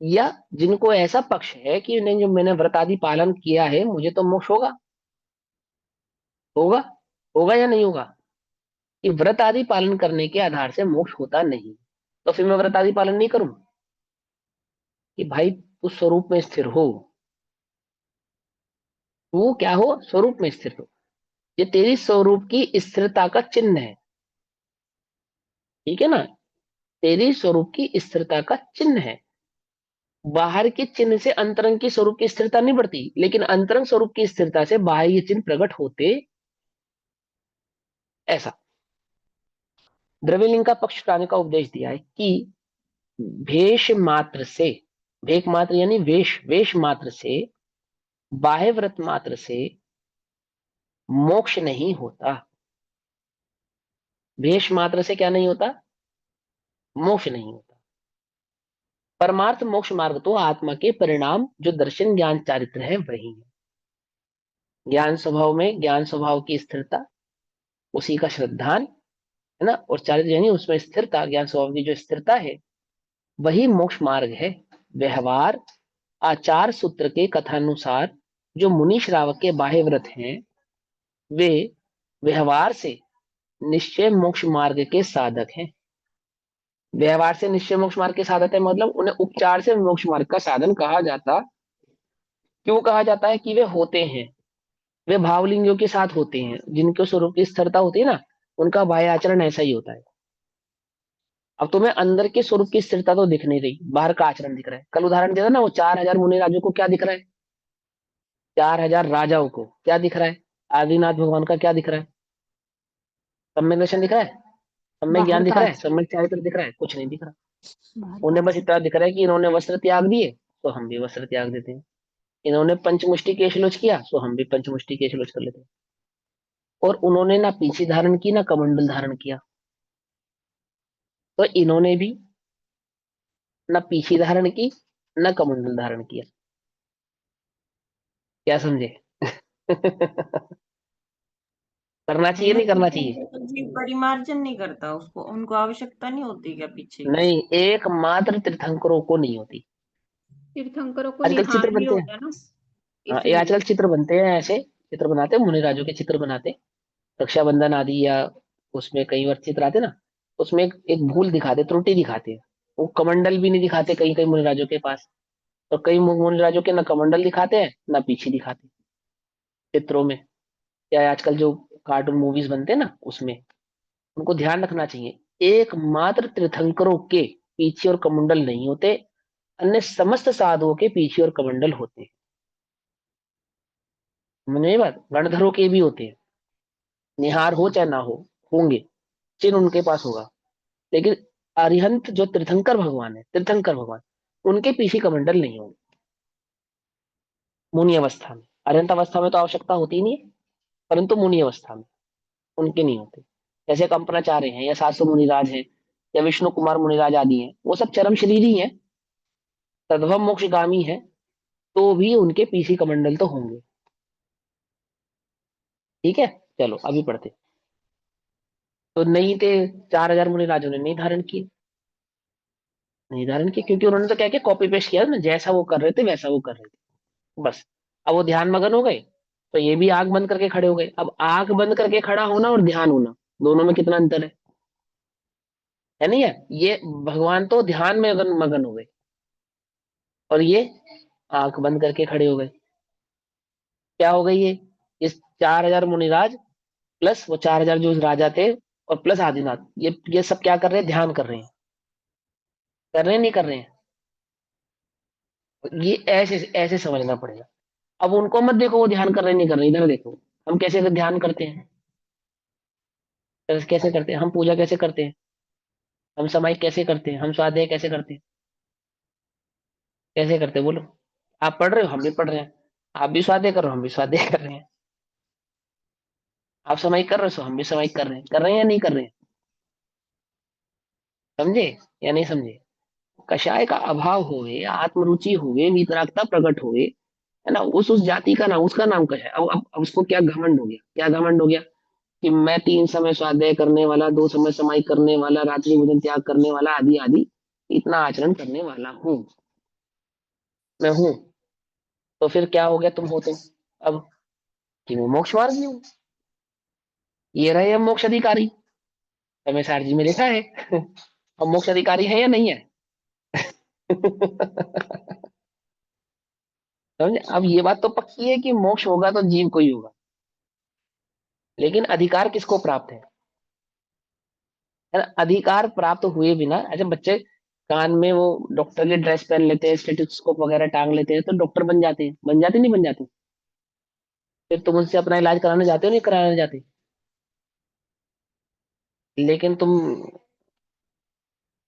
S1: या जिनको ऐसा पक्ष है कि नहीं जो मैंने व्रत आदि पालन किया है मुझे तो मोक्ष होगा, होगा होगा या नहीं होगा? कि व्रत आदि पालन करने के आधार से मोक्ष होता नहीं, तो फिर मैं व्रत आदि पालन नहीं करूं? कि भाई तू स्वरूप में स्थिर हो, तू क्या हो? स्वरूप में स्थिर हो। ये तेरी स्वरूप की स्थिरता का चिन्ह है, ठीक है ना? तेरी स्वरूप की स्थिरता का चिन्ह है। बाहर के चिन्ह से अंतरंग की स्वरूप की स्थिरता नहीं बढ़ती, लेकिन अंतरंग स्वरूप की स्थिरता से बाह्य चिन्ह प्रकट होते। ऐसा द्रव्यलिंग का पक्ष छुड़ाने का उपदेश दिया है कि भेष मात्र से, भेक मात्र यानी वेश, वेश मात्र से, बाह्य व्रत मात्र से मोक्ष नहीं होता। भेष मात्र से क्या नहीं होता? मोक्ष नहीं होता। परमार्थ मोक्ष मार्ग तो आत्मा के परिणाम जो दर्शन ज्ञान चारित्र है वही है। ज्ञान स्वभाव में ज्ञान स्वभाव की स्थिरता, उसी का श्रद्धान, है ना? और चारित्र यानी उसमें स्थिरता, ज्ञान स्वभाव की जो स्थिरता है वही मोक्ष मार्ग है। व्यवहार आचार सूत्र के कथानुसार जो मुनि श्रावक के बाह्य व्रत हैं वे व्यवहार से निश्चय मोक्ष मार्ग के साधक हैं। व्यवहार से निश्चय मोक्ष मार्ग के साधक है मतलब उन्हें उपचार से मोक्ष मार्ग का साधन कहा जाता। क्यों कहा जाता है? कि वे होते हैं, वे भावलिंगियों के साथ होते हैं, जिनके स्वरूप की स्थिरता होती है ना, उनका बाह्य आचरण ऐसा ही होता है। अब तुम्हें अंदर के स्वरूप की स्थिरता तो दिख नहीं रही, बाहर का आचरण दिख रहा है। कल उदाहरण दिया था ना, वो 4000 मुनि राजों को क्या दिख रहा है? 4000 राजाओं को क्या दिख रहा है? आदिनाथ भगवान का क्या दिख रहा है? सम्यक दर्शन दिख रहा है। सम्यक ज्ञान
S7: बाहर
S1: दिख
S7: का
S1: रहा है, सम्यक चारित्र दिख रहा है, कुछ नहीं दिख रहा।
S7: बाहर
S1: उन्हें
S7: का
S1: बस इतना दिख रहा है कि इन्होंने वस्त्र त्याग दिए तो हम भी वस्त्र त्याग देते हैं, इन्होंने पंचमुष्टि केशलोच किया तो हम भी पंचमुष्टि केशलोच कर लेते हैं। और उन्होंने ना पीछे धारण की ना कमंडल धारण किया, तो इन्होंने भी ना पीछे धारण की ना कमंडल धारण किया। क्या समझे? करना चाहिए नहीं करना चाहिए?
S3: तो जीव परिमार्जन नहीं करता, उसको उनको आवश्यकता नहीं होती क्या पीछे की?
S1: नहीं, एकमात्र तीर्थंकरों को नहीं होती।
S4: तीर्थंकरों को
S1: आजकल चित्र
S4: निहार भी
S1: बनते हैं।
S4: होता है ना,
S1: हाँ, ये
S4: इसलिए।
S1: आजकल चित्र बनते हैं, ऐसे चित्र बनाते हैं, मुनिराजों के चित्र बनाते हैं, रक्षाबंधन आदि, या उसमें कई बार चित्र आते ना, उसमें एक भूल दिखाते, त्रुटि दिखाते हैं। वो कमंडल भी नहीं दिखाते कहीं कहीं मुनिराजों के पास, और कई मुनिराजों के ना कमंडल दिखाते हैं ना पीछे दिखाते चित्रों में, या आजकल जो कार्टून मूवीज बनते हैं ना उसमें। उनको ध्यान रखना चाहिए, एकमात्र तीर्थंकरों के पीछे और कमंडल नहीं होते, अन्य समस्त साधुओं के पीछे और कमंडल होते हैं। मैंने ये बात, गणधरों के भी होते हैं, निहार हो चाहे ना हो, होंगे, चिन्ह उनके पास होगा। लेकिन अरिहंत जो तीर्थंकर भगवान है, तीर्थंकर भगवान, उनके पीछे कमंडल नहीं होंगे मुनि अवस्था में। अरिहंत अवस्था में तो आवश्यकता होती ही नहीं है, परंतु मुनि अवस्था में उनके नहीं होते। जैसे कंपनाचार्य हैं, या सासु मुनिराज हैं, या विष्णु कुमार मुनिराज आदि हैं, वो सब चरम शरीर ही है, तद्भव मोक्षगामी है, तो भी उनके पीछे कमंडल तो होंगे। ठीक है, चलो अभी पढ़ते। तो नहीं थे, 4,000 मुनिराजों ने नहीं धारण किए, नहीं धारण किए, क्योंकि उन्होंने तो क्या किया, कॉपी पेस्ट किया ना, जैसा वो कर रहे थे वैसा वो कर रहे थे बस। अब वो ध्यान मगन हो गए, तो ये भी आंख बंद करके खड़े हो गए। अब आंख बंद करके खड़ा होना और ध्यान होना, दोनों में कितना अंतर है नहीं है? ये भगवान तो ध्यान में मगन मगन हो गए, और ये आंख बंद करके खड़े हो गए। क्या हो गई ये? इस 4,000 मुनिराज प्लस वो 4,000 जो राजा थे, और प्लस आदिनाथ, ये सब क्या कर रहे हैं? ध्यान कर रहे हैं, कर रहे हैं नहीं कर रहे हैं? ये ऐसे ऐसे समझना पड़ेगा। अब उनको मत देखो वो ध्यान कर रहे हैं नहीं कर रहे हैं, इधर देखो हम कैसे ध्यान करते हैं, कैसे करते हैं हम, पूजा कैसे करते हैं हम, समाई कैसे करते हैं हम, स्वाध्याय कैसे करते हैं, कैसे करते हैं बोलो? आप पढ़ रहे हो, हम भी पढ़ रहे हैं, आप भी स्वाध्याय कर रहे हो, हम भी स्वाध्याय कर रहे हैं, आप समाई कर रहे हो, हम भी समाई कर रहे हैं या नहीं कर रहे हैं? समझे या नहीं समझे? कषाय का अभाव होवे, आत्मरुचि होवे, वीतरागता प्रकट होवे, है ना, उस जाति का नाम, उसका नाम कषाय। अब उसको क्या घमंड हो गया, क्या घमंड हो गया कि मैं 3 समय स्वाध्याय करने वाला, 2 समय समाई करने वाला, रात्रि भोजन त्याग करने वाला, आदि आदि इतना आचरण करने वाला हूँ, मैं हूँ। तो फिर क्या हो गया तुम होते अब, कि मैं मोक्ष मार्गी हूँ, ये रहे हम मोक्ष अधिकारी। हमें सार जी में लिखा है हम मोक्ष अधिकारी है या नहीं है? समझे? अब ये बात तो पक्की है कि मोक्ष होगा तो जीव को ही होगा, लेकिन अधिकार किसको प्राप्त है ना? अधिकार प्राप्त हुए बिना, अच्छा बच्चे कान में वो डॉक्टर की ड्रेस पहन लेते हैं, स्टेथोस्कोप वगैरह टांग लेते हैं, तो डॉक्टर बन जाते हैं, बन जाते नहीं बन जाते? फिर तुम उनसे अपना इलाज कराने जाते हो नहीं कराने जाते? लेकिन तुम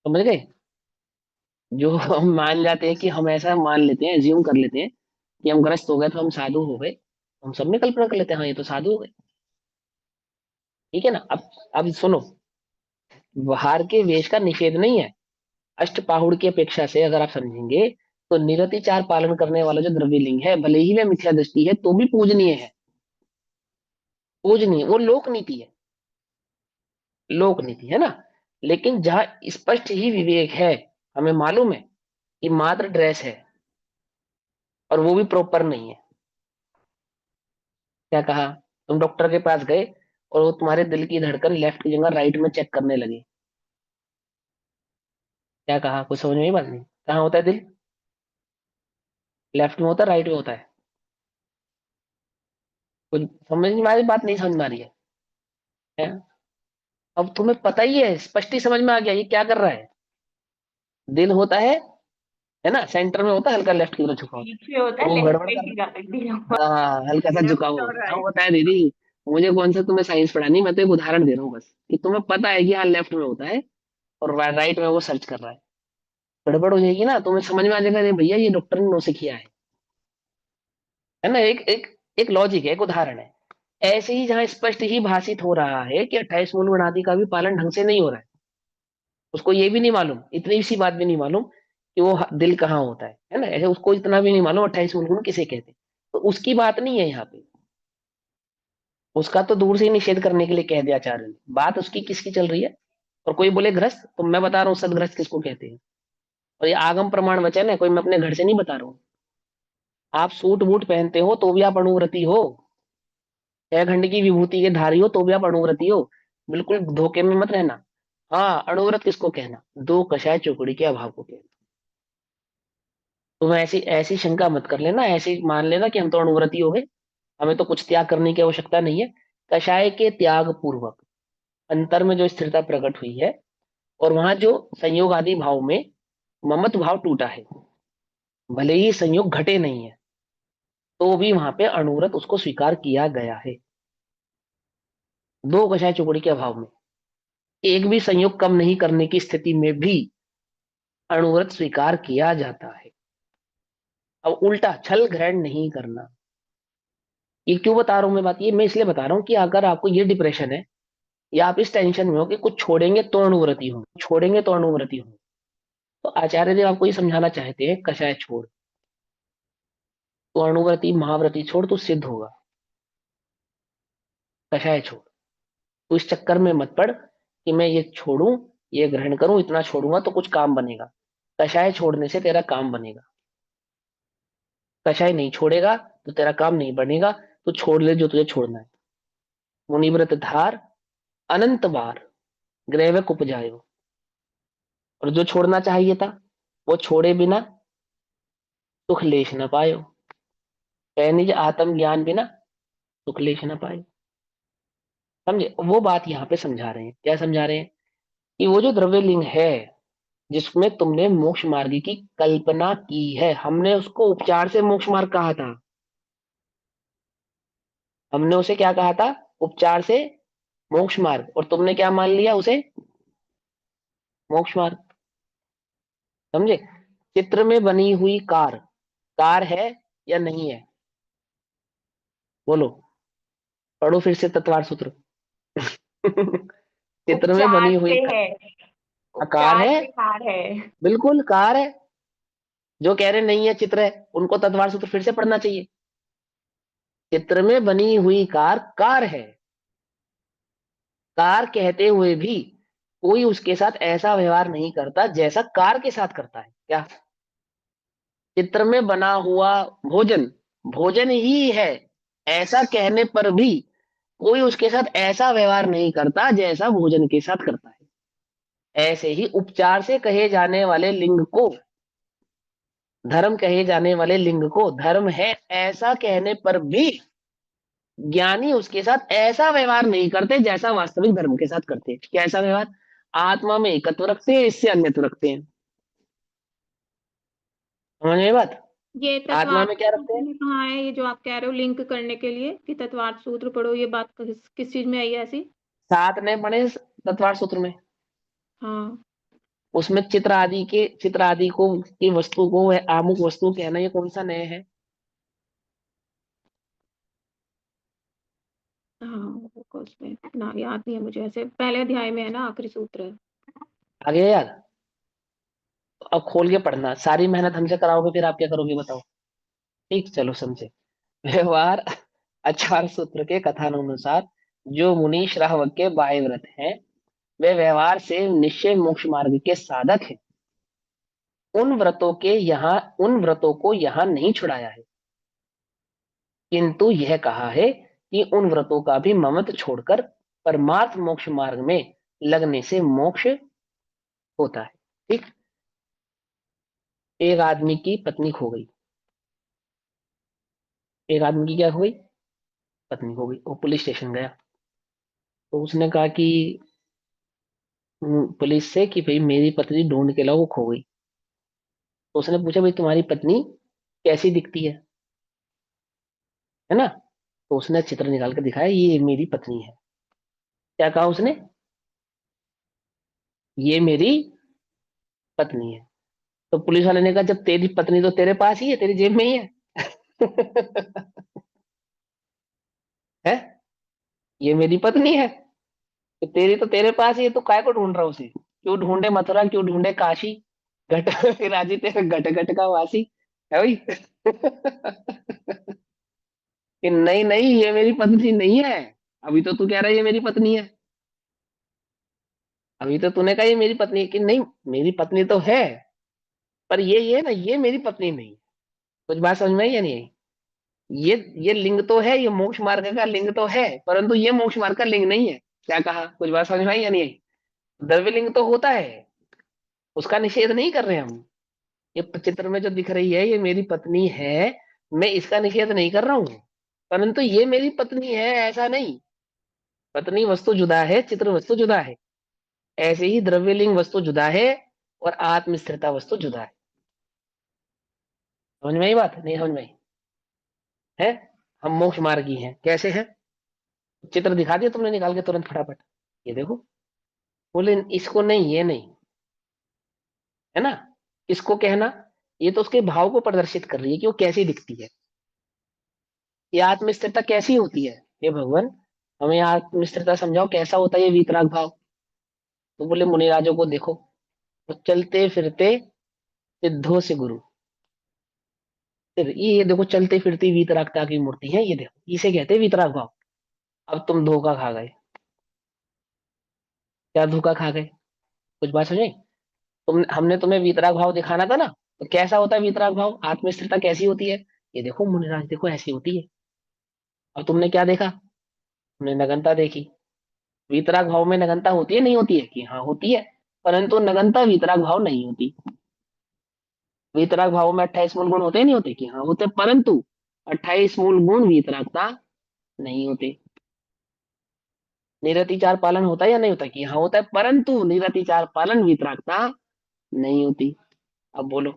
S1: समझ गए, जो हम मान जाते हैं कि हम ऐसा मान लेते हैं, एज्यूम कर लेते हैं कि हम ग्रस्त हो गए तो हम साधु हो गए, हम सब में कल्पना कर लेते हैं हाँ ये तो साधु हो गए। ठीक है ना? अब सुनो, बाहर के वेश का निषेध नहीं है, अष्टपाहुड़ की अपेक्षा से अगर आप समझेंगे, तो निरतिचार पालन करने वाला जो द्रव्यलिंग है, भले ही वह मिथ्या दृष्टि है तो भी पूजनीय है, पूजनीय, वो लोक नीति है, लोक नीति है ना। लेकिन जहां स्पष्ट ही विवेक है, हमें मालूम है कि मात्र ड्रेस है और वो भी प्रॉपर नहीं है। क्या कहा? तुम डॉक्टर के पास गए और वो तुम्हारे दिल की धड़कन लेफ्ट की जगह राइट में चेक करने लगे, क्या कहा? कुछ समझ में ही बात नहीं। कहाँ होता है दिल? लेफ्ट में होता है राइट में होता है? कुछ समझ में आ रही बात? नहीं समझ में आ रही है? अब तुम्हें पता ही है, स्पष्ट ही समझ में आ गया ये क्या कर रहा है। दिल होता है ना, सेंटर में होता है, हल्का लेफ्ट की तरफ झुका होता
S6: पीछे होता
S1: है,
S6: है
S1: वो
S6: लेफ्ट
S1: गड़बड़
S6: में
S1: कर
S6: की
S1: रहा
S6: गाड़ी
S1: है, हाँ हल्का सा झुका
S2: लेफ्ट
S1: हुआ
S2: और
S1: होता है, हाँ
S2: राइट।
S1: होता है दीदी, मुझे कौन सा तुम्हें साइंस पढ़ानी, मैं तो एक उदाहरण दे रहा हूँ बस, कि तुम्हें पता है कि हाँ लेफ्ट में होता है और राइट में वो सर्च कर रहा है। गड़बड़ हो जाएगी ना, तुम्हें समझ में आ जाएगा, अरे भैया ये डॉक्टर ने नौसिखिया है ना। एक एक एक लॉजिक है, एक उदाहरण है। ऐसे ही जहां स्पष्ट ही भाषित हो रहा है कि 28 मूलभूत आदि का भी पालन ढंग से नहीं हो रहा है, उसको ये भी नहीं मालूम, इतनी सी बात भी नहीं मालूम कि वो दिल कहाँ होता है ना, ऐसे उसको इतना भी नहीं मालूम 28 मूलभूत किसे कहते हैं। तो उसकी बात नहीं है यहाँ पे, उसका तो दूर से ही निषेध करने के लिए कह दिया आचार्य ने। बात उसकी किसकी चल रही है। और कोई बोले ग्रस्त, तो मैं बता रहा हूँ सदग्रस्त किसको कहते हैं। और ये आगम प्रमाण वचन है, कोई मैं अपने घर से नहीं बता रहा हूँ। आप सूट बूट पहनते हो तो भी आप अणुव्रती हो, 6 खंड की विभूति के धारी हो तो भी आप अणुव्रती हो, बिल्कुल धोखे में मत रहना। हाँ, अणुव्रत किसको कहना, दो कषाय चौकड़ी के अभाव को कहना। तुम ऐसी ऐसी शंका मत कर लेना, ऐसे ही मान लेना कि हम तो अणुव्रती हो गए, हमें तो कुछ त्याग करने की आवश्यकता नहीं है। कषाय के त्याग पूर्वक अंतर में जो स्थिरता प्रकट हुई है, और वहां जो संयोग आदि भाव में ममत भाव टूटा है, भले ही संयोग घटे नहीं है, तो भी वहां पे अणुव्रत उसको स्वीकार किया गया है। दो कषाय चौकड़ी के अभाव में एक भी संयोग कम नहीं करने की स्थिति में भी अणुव्रत स्वीकार किया जाता है। अब उल्टा छल ग्रहण नहीं करना। ये क्यों बता रहा हूं मैं बात, ये मैं इसलिए बता रहा हूं कि अगर आपको ये डिप्रेशन है या आप इस टेंशन में हो कि कुछ छोड़ेंगे तो अणुव्रती हो, छोड़ेंगे तो अणुव्रती हो, तो आचार्य देव आपको ये समझाना चाहते हैं कषाय छोड़, तो अणुव्रती महाव्रती छोड़ तो सिद्ध होगा। कषाय छोड़, तो इस चक्कर में मत पड़ कि मैं ये छोड़ूं, ये ग्रहण करूं, इतना छोड़ूंगा तो कुछ काम बनेगा। कषाय छोड़ने से तेरा काम बनेगा, कषाय नहीं छोड़ेगा तो तेरा काम नहीं बनेगा। तो छोड़ ले जो तुझे छोड़ना है। मुनिव्रत धार अनंत बार ग्रैवक उपजायो, और जो छोड़ना चाहिए था वो छोड़े बिना सुख लेश न पायो, निज आत्म ज्ञान बिना सुख लेश न पायो। समझे, वो बात यहाँ पे समझा रहे हैं। क्या समझा रहे हैं, कि वो जो द्रव्य लिंग है जिसमें तुमने मोक्ष मार्ग की कल्पना की है, हमने उसको उपचार से मोक्ष मार्ग कहा था। हमने उसे क्या कहा था, उपचार से मोक्ष मार्ग, और तुमने क्या मान लिया उसे, मोक्ष मार्ग। समझे, चित्र में बनी हुई कार, कार है या नहीं है, बोलो, पढ़ो फिर से तत्वार सूत्र। चित्र में बनी
S6: उपचार
S1: हुई
S6: से है,
S1: कार
S6: उपचार
S1: है,
S6: से कार है।
S1: बिल्कुल कार है। जो कह रहे नहीं है चित्र है, उनको तत्वार सूत्र फिर से पढ़ना चाहिए। चित्र में बनी हुई कार कार है, कार कहते हुए भी कोई उसके साथ ऐसा व्यवहार नहीं करता जैसा कार के साथ करता है। क्या, चित्र में बना हुआ भोजन भोजन ही है, ऐसा कहने पर भी कोई उसके साथ ऐसा व्यवहार नहीं करता जैसा भोजन के साथ करता है। ऐसे ही उपचार से कहे जाने वाले लिंग को, धर्म कहे जाने वाले लिंग को धर्म है ऐसा कहने पर भी ज्ञानी उसके साथ ऐसा व्यवहार नहीं करते जैसा वास्तविक धर्म के साथ करते हैं। कैसा व्यवहार, आत्मा में एकत्व रखते हैं, इससे अन्यत्व रखते हैं। समझ में बात,
S4: ये
S1: आत्मा
S4: तत्वार्थ
S1: में क्या रखते
S4: सूत्र
S1: हैं,
S4: में कहाँ है ये जो आप कह रहे हो लिंक करने के लिए कि तत्वार्थ सूत्र पढ़ो, ये बात किस चीज में आई है ऐसी?
S1: सात ने पढ़े तत्वार सूत्र में।
S4: हाँ,
S1: उसमें चित्र आदि को की वस्तु को वह आमुख वस्तु कहना, ये कौन सा नय है।
S4: हाँ, वो उसमें ना याद नहीं है मुझे, ऐसे पहले अध्याय में है ना, आखिरी सूत्र है।
S1: आगे यार, तो अब खोल के पढ़ना, सारी मेहनत हमसे कराओगे फिर आप क्या करोगे बताओ। ठीक, चलो समझे। व्यवहार आचार सूत्र के कथानुसार जो मुनि श्रावक के बाह्य व्रत हैं, वे व्यवहार से निश्चय मोक्ष मार्ग के साधक हैं। उन व्रतों को यहाँ नहीं छुड़ाया है, किंतु यह कहा है कि उन व्रतों का भी ममत छोड़कर परमार्थ मोक्ष मार्ग में लगने से मोक्ष होता है। ठीक, एक आदमी की पत्नी खो गई, एक आदमी की क्या हो गई, पत्नी खो गई। वो पुलिस स्टेशन गया, तो उसने कहा कि पुलिस से कि भाई मेरी पत्नी ढूंढ के लाओ, वो खो गई। तो उसने पूछा भाई तुम्हारी पत्नी कैसी दिखती है ना। तो उसने चित्र निकाल कर दिखाया, ये मेरी पत्नी है। क्या कहा उसने? ये मेरी पत्नी है। तो पुलिस वाले ने कहा, जब तेरी पत्नी तो तेरे पास ही है, तेरी जेब में ही है। है, ये मेरी पत्नी है, तो तेरी तो तेरे पास ही है, तो काय को ढूंढ रहा है उसे? क्यों ढूंढे मथुरा, क्यों ढूंढे काशी, घट राजी तेरे घट घट का वासी, है भाई। कि नहीं नहीं, ये मेरी पत्नी नहीं है। अभी तो तू कह रहा है ये मेरी पत्नी है, अभी तो तूने कहा ये मेरी पत्नी है, कि नहीं मेरी पत्नी तो है, पर ये ना, ये मेरी पत्नी नहीं। कुछ बात समझ में आई या नहीं आई? ये लिंग तो है, ये मोक्ष मार्ग का लिंग तो है, परंतु ये मोक्ष मार्ग का लिंग नहीं है। क्या कहा? कुछ बात समझ में आई या नहीं आई? द्रव्य लिंग तो होता है, उसका निषेध नहीं कर रहे हम। ये चित्र में जो दिख रही है ये मेरी पत्नी है, मैं इसका निषेध नहीं कर रहा हूं, परंतु ये मेरी पत्नी है ऐसा नहीं। पत्नी वस्तु जुदा है, चित्र वस्तु जुदा है। ऐसे ही द्रव्यलिंग वस्तु जुदा है और आत्म स्थिरता वस्तु जुदा है। समझ में आई बात? नहीं समझ में आई? है, हम मोक्ष मार्गी हैं। कैसे हैं? चित्र दिखा दिया तुमने निकाल के तुरंत फटाफट, ये देखो। बोले इसको नहीं, ये नहीं, है ना? इसको कहना, ये तो उसके भाव को प्रदर्शित कर रही है कि वो कैसी दिखती है। ये आत्म स्थिरता कैसी होती है? ये भगवान हमें आत्म स्थिरता समझाओ, कैसा होता है ये वीतराग भाव? तो बोले मुनिराजों को देखो, वो चलते फिरते सिद्धों से गुरु। फिर ये देखो, चलते फिरती वीतरागता की मूर्ति है, ये देखो, इसे कहते हैं वीतराग भाव। अब तुम धोखा खा गए। क्या धोखा खा गए? कुछ बात समझे? हमने तुम्हें वीतराग भाव दिखाना था ना, तो कैसा होता है वीतराग भाव, आत्मस्थिरता कैसी होती है? ये देखो मुनिराज, देखो ऐसी होती है। अब तुमने क्या देखा? तुमने नगनता देखी। वीतराग भाव में नगनता होती है नहीं होती है? कि हाँ होती है, परंतु नगनता वीतराग भाव नहीं होती। वीतराग भाव में 28 मूल गुण होते नहीं होते? कि हाँ होते, परंतु 28 मूल गुण वीतरागता नहीं होते। निरतिचार पालन होता है या नहीं होता? कि हाँ होता है, परंतु निरतिचार पालन वीतरागता नहीं होती। अब बोलो,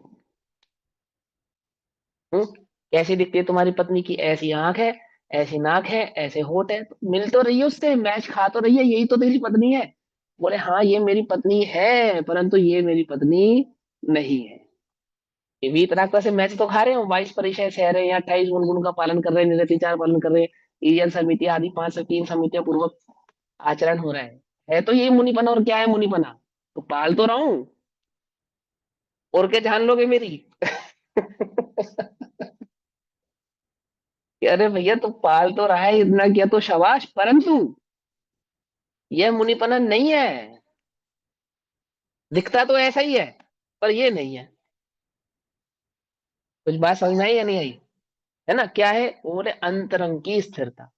S1: कैसी दिखती है तुम्हारी पत्नी? की ऐसी आंख है, ऐसी नाक है, ऐसे होठ है, तो मिल तो रही है उससे, मैच खा तो रही है, यही तो तेरी पत्नी है। बोले हाँ ये मेरी पत्नी है, परंतु ये मेरी पत्नी नहीं है। ये वीतरागता से मैच तो खा रहे हो, 22 परिचय सह रहे हैं, 28 गुण का पालन कर रहे हैं, निरतिचार पालन कर रहे हैं, ईजन समिति आदि 5 से 3 समितियां पूर्वक आचरण हो रहा है तो ये मुनिपना। और क्या है मुनिपना? तो पाल तो रहा हूं, और क्या जान लोगे मेरी? कि अरे भैया तू पाल तो रहा है, इतना किया तो शाबाश, परंतु यह मुनिपना नहीं है। दिखता तो ऐसा ही है, पर ये नहीं है। कुछ बात समझ में आई या नहीं आई? है ना? क्या है वो? बोले अंतरंग की स्थिरता।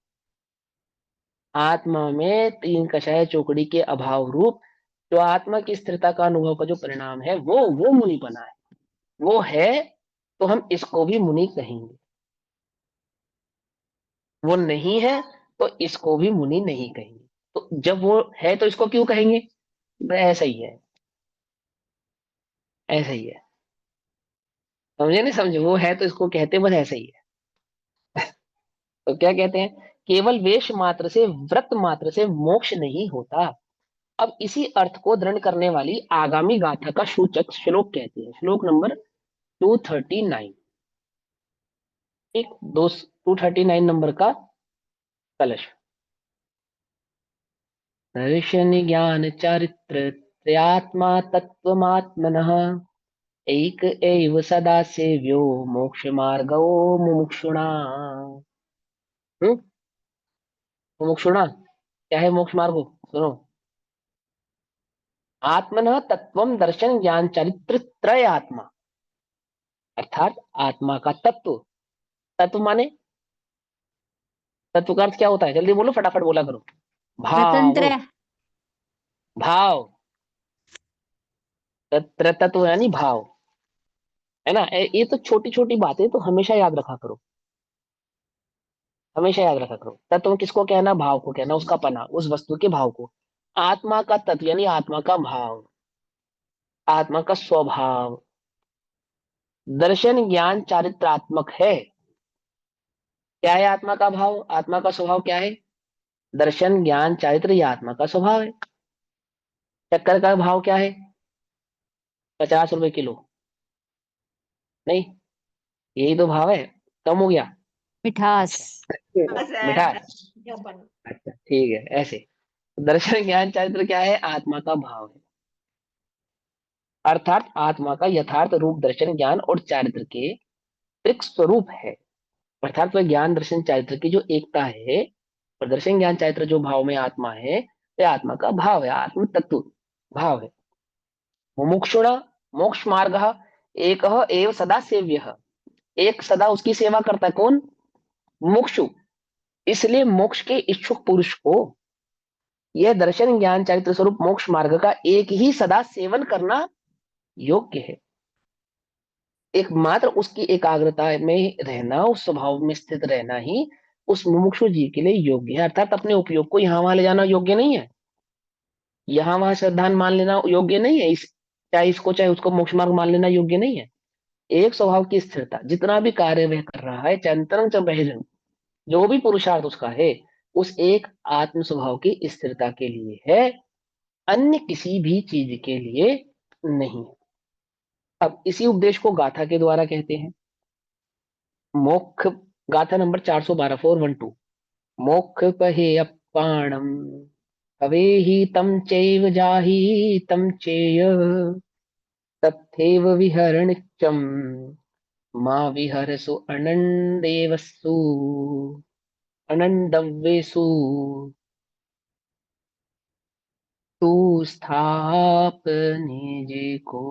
S1: आत्मा में तीन कषाय चौकड़ी के अभाव रूप जो आत्मा की स्थिरता का अनुभव का जो परिणाम है, वो मुनिपना है। वो है तो हम इसको भी मुनि कहेंगे, वो नहीं है तो इसको भी मुनि नहीं कहेंगे। तो जब वो है तो इसको क्यों कहेंगे? भाई ऐसा ही है, ऐसा ही है। समझे नहीं समझे? वो है तो इसको कहते बस ऐसा ही है। तो क्या कहते हैं? केवल वेश मात्र से, व्रत मात्र से मोक्ष नहीं होता। अब इसी अर्थ को दृढ़ करने वाली आगामी गाथा का सूचक श्लोक कहते हैं। श्लोक नंबर 239। एक 239 नंबर का कलश। दर्शन ज्ञान चारित्र त्रयात्मा तत्वमात्मनः एक एव सदा सेव्यो मोक्ष मार्गो मुमुक्षुणा। हम्म, मुमुक्षुणा क्या है मोक्ष मार्गो? सुनो, आत्मनः तत्वम दर्शन ज्ञान चरित्र त्रय आत्मा, अर्थात आत्मा का तत्व। तत्व माने, तत्व का अर्थ क्या होता है? जल्दी बोलो, फटाफट बोला करो। भाव,
S7: स्वतंत्र
S1: भाव, तत्व यानी भाव, है ना? ये तो छोटी छोटी बातें तो हमेशा याद रखा करो, हमेशा याद रखा करो। तत्व किसको कहना? भाव को कहना, उसका पना, उस वस्तु के भाव को। आत्मा का तत्व यानी आत्मा का भाव, आत्मा का स्वभाव। दर्शन ज्ञान चारित्रात्मक है, क्या है आत्मा का भाव? आत्मा का स्वभाव क्या है? दर्शन, ज्ञान, चारित्र्य, ये आत्मा का स्वभाव है। शक्कर का भाव क्या है? 50 रुपए किलो? नहीं, यही तो भाव है। कम हो गया?
S7: मिठास।
S1: मिठास। अच्छा ठीक है। ऐसे दर्शन, ज्ञान, चारित्र्य क्या है? आत्मा का भाव है। अर्थात आत्मा का यथार्थ रूप दर्शन, ज्ञान और चारित्र्य के एक स्वरूप है। अर्थात वह ज्ञान, दर्शन, चारित्र्य की जो एकता है, और दर्शन, ज्ञान, चारित्र्य जो भाव में आत्मा है, वह आत्मा का भाव है, आत्म तत्व भाव है। मुमुक्षुण मोक्ष मार्ग एक एव सदा सेव्य। एक सदा उसकी सेवा करता है। कौन? मुमुक्षु। इसलिए मोक्ष के इच्छुक पुरुष को यह दर्शन, ज्ञान, चारित्र्य स्वरूप मोक्ष मार्ग का एक ही सदा सेवन करना योग्य है। एकमात्र उसकी एकाग्रता में रहना, उस स्वभाव में स्थित रहना ही उस मुमुक्षु जीव के लिए योग्य है। अर्थात अपने उपयोग को यहाँ वहां ले जाना योग्य नहीं है, यहाँ वहां श्रद्धान मान लेना योग्य नहीं है, चाहे इसको चाहे उसको मोक्ष मार्ग मान लेना योग्य नहीं है। एक स्वभाव की स्थिरता, जितना भी कार्य वह कर रहा है, चाहे अंतरंग चाहे बहिरंग, जो भी पुरुषार्थ उसका है, उस एक आत्म स्वभाव की स्थिरता के लिए है, अन्य किसी भी चीज के लिए नहीं। अब इसी उपदेश को गाथा के द्वारा कहते हैं। मोक्ष गाथा नंबर 412 412। मोक्ष पहे अप्पाणम हवे ही तम चैव जाहि तम चेय तथैव विहरणिच्चम मा विहरसु अनंदेवसु अनंदव्येषु तू स्थापने को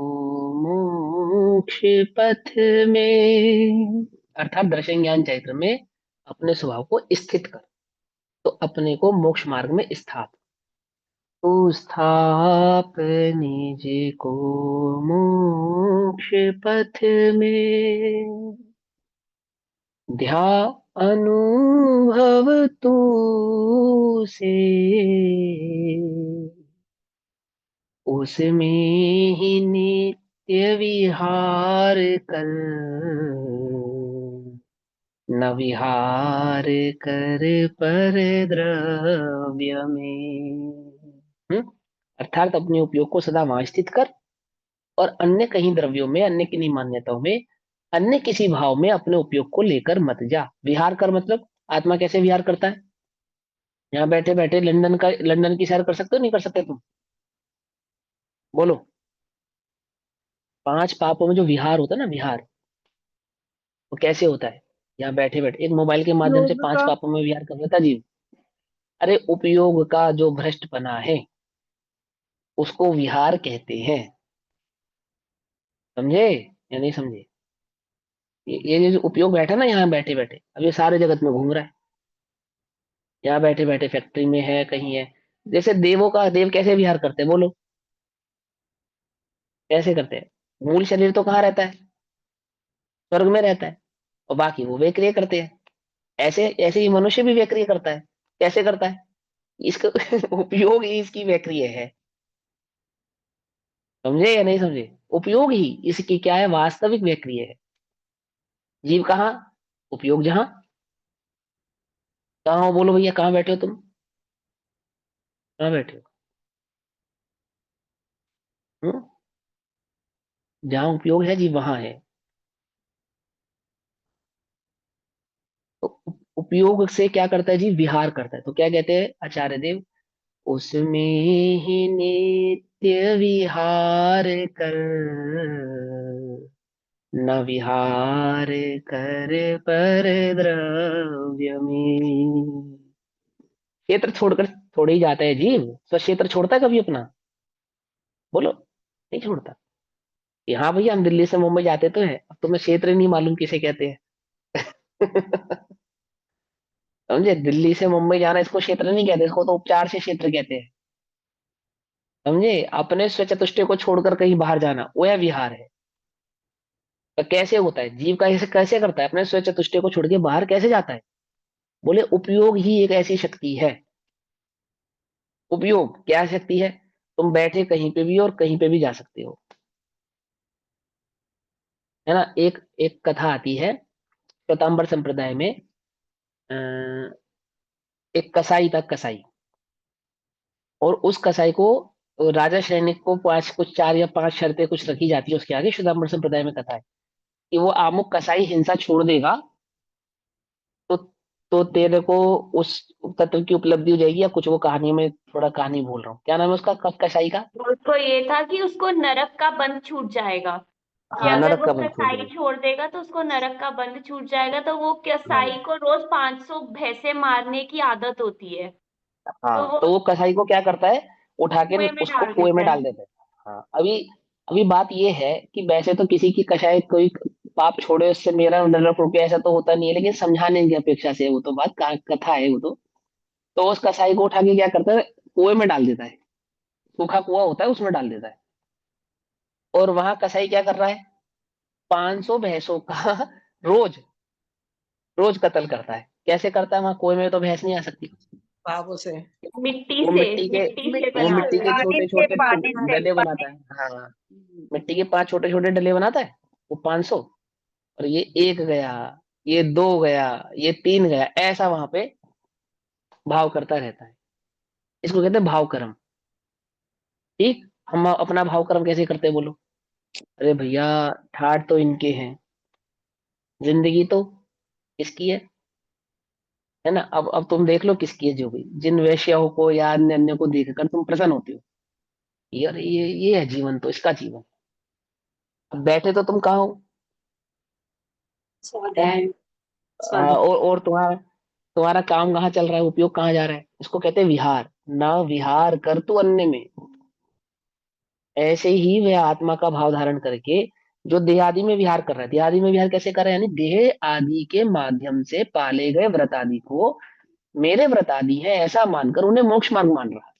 S1: मोक्ष पथ में। अर्थात दर्शन, ज्ञान, चैत्र में अपने स्वभाव को स्थित कर, तो अपने को मोक्ष मार्ग में स्थापित। तू स्थापने को मोक्ष पथ में ध्यान अनुभव तू से उसमें ही नित्य विहार कर न विहार कर पर द्रव्य में। अर्थात अपने उपयोग को सदा वहां स्थित कर, और अन्य कहीं द्रव्यों में, अन्य किन्हीं मान्यताओं में, अन्य किसी भाव में अपने उपयोग को लेकर मत जा। विहार कर मतलब आत्मा कैसे विहार करता है? यहाँ बैठे बैठे लंदन की सैर कर सकते हो, नहीं कर सकते तुम? बोलो। 5 पापों में जो विहार होता है ना, विहार, वो कैसे होता है? यहाँ बैठे बैठे एक मोबाइल के माध्यम से
S2: योग
S1: 5
S2: का
S1: पापों में विहार कर लेता जीव। अरे उपयोग का जो भ्रष्टपना है, उसको विहार कहते हैं। समझे या नहीं समझे? ये जो उपयोग बैठा ना यहाँ बैठे बैठे, अब ये सारे जगत में घूम रहा है। यहाँ बैठे बैठे फैक्ट्री में है, कहीं है। जैसे देवों का, देव कैसे विहार करते हैं? बोलो कैसे करते हैं? मूल शरीर तो कहाँ रहता है? स्वर्ग में रहता है, और बाकी वो वे क्रिया करते हैं। ऐसे ऐसे ही मनुष्य भी वे क्रिया करता है। कैसे करता है? इसका उपयोग ही इसकी वे क्रिया है। समझे या नहीं समझे? उपयोग ही इसकी क्या है? वास्तविक वे क्रिया है। जीव कहाँ, उपयोग जहां। कहाँ हो? बोलो भैया, कहाँ बैठे हो तुम? कहाँ बैठे हो? हम्म? जहां उपयोग है जीव वहां है। तो उपयोग से क्या करता है जी? विहार करता है। तो क्या कहते हैं आचार्य देव? उसमें ही नित्य विहार कर न विहार कर पर द्रव्य में। क्षेत्र छोड़कर थोड़े ही जाता है जीव। स्व क्षेत्र छोड़ता है कभी अपना? बोलो, नहीं छोड़ता। कि हाँ भैया हम दिल्ली से मुंबई जाते तो है, अब तुम्हें क्षेत्र ही नहीं मालूम किसे कहते हैं। समझे? दिल्ली से मुंबई जाना इसको क्षेत्र नहीं कहते, इसको तो उपचार से क्षेत्र कहते हैं। समझे? अपने स्वचतुष्टय को छोड़कर कहीं बाहर जाना, वो है विहार है। तो कैसे होता है जीव का? ऐसे कैसे करता है? अपने स्वचतुष्टय को छोड़ के बाहर कैसे जाता है? बोले उपयोग ही एक ऐसी शक्ति है। उपयोग क्या शक्ति है? तुम बैठे कहीं पे भी और कहीं पे भी जा सकते हो, है ना। एक एक कथा आती है श्वेतांबर संप्रदाय में। एक कसाई था, कसाई, और उस कसाई को राजा सैनिक को पांच, कुछ 4 या 5 शर्तें कुछ रखी जाती है उसके आगे, श्वेतांबर संप्रदाय में कथा है कि वो आमुक कसाई हिंसा छोड़ देगा तो तेरे को उस तत्व की उपलब्धि हो जाएगी, या कुछ, वो कहानी में थोड़ा कहानी भूल रहा हूँ, क्या नाम है उसका, कसाई का?
S6: उसको ये था कि उसको नरक का बंध छूट जाएगा, कि
S1: हाँ,
S6: अगर
S1: नरक
S6: वो
S1: का बंध छोड़
S6: कसाई
S1: देगा।
S6: छोड़ देगा तो उसको नरक का बंध छूट जाएगा। तो वो कसाई
S1: हाँ
S6: को रोज 500 भैंसे मारने की आदत होती है, तो
S1: हाँ,
S6: वो
S1: तो वो कसाई को क्या करता है, उठा के
S6: कुएं में
S1: उसको
S6: डाल
S1: कुएं
S6: देता
S1: में
S6: है।
S1: डाल देता है। हाँ, अभी अभी बात ये है कि वैसे तो किसी की कसाई कोई पाप छोड़े उससे मेरा नरक रुके ऐसा तो होता नहीं है, लेकिन समझाने की अपेक्षा से वो तो बात कथा है वो तो उस कसाई को उठा के क्या करता है, कुएं में डाल देता है, सूखा कुआं होता है उसमें डाल देता है। और वहां कसाई क्या कर रहा है, 500 भैंसों का रोज रोज कत्ल करता है। कैसे करता है, वहां कुएं में तो भैंस नहीं आ सकती,
S5: बाबू से
S6: मिट्टी
S1: वो
S6: से,
S1: मिट्टी के
S6: मिट्टी से
S5: मिट्टी
S1: वो
S5: से
S1: मिट्टी के
S6: बनाता है।
S5: पानी
S1: छोटे
S5: से
S1: छोटे
S5: पानी से
S1: डले बनाता है। हाँ, मिट्टी के 5 छोटे छोटे डले बनाता है वो 500, और ये एक गया, ये 2 गया, ये 3 गया, ऐसा वहां पे भाव करता रहता है। इसको कहते हैं भाव कर्म। ठीक, हम अपना भाव कर्म कैसे करते हैं बोलो? अरे भैया, ठाट तो इनके हैं, जिंदगी तो इसकी है ना। अब तुम देख लो किसकी है, जो भी जिन वैश्याओं को या अन्य अन्य को देखकर तुम प्रसन्न होते हो, यार ये है जीवन, तो इसका जीवन। अब बैठे तो तुम कहाँ हो?
S3: स्वाध्याय,
S1: और तुम्हारा तुम्हारा काम कहाँ चल रहा है, उपयोग कहाँ जा रहा है? इसको कहते हैं विहार। ना विहार कर तू अन्य में, ऐसे ही वह आत्मा का भाव धारण करके जो देह आदि में विहार कर रहा है। देह आदि में विहार कैसे कर रहा है, यानी देह आदि के माध्यम से पाले गए व्रत आदि को मेरे व्रत आदि है ऐसा मानकर उन्हें मोक्ष मार्ग मान रहा है।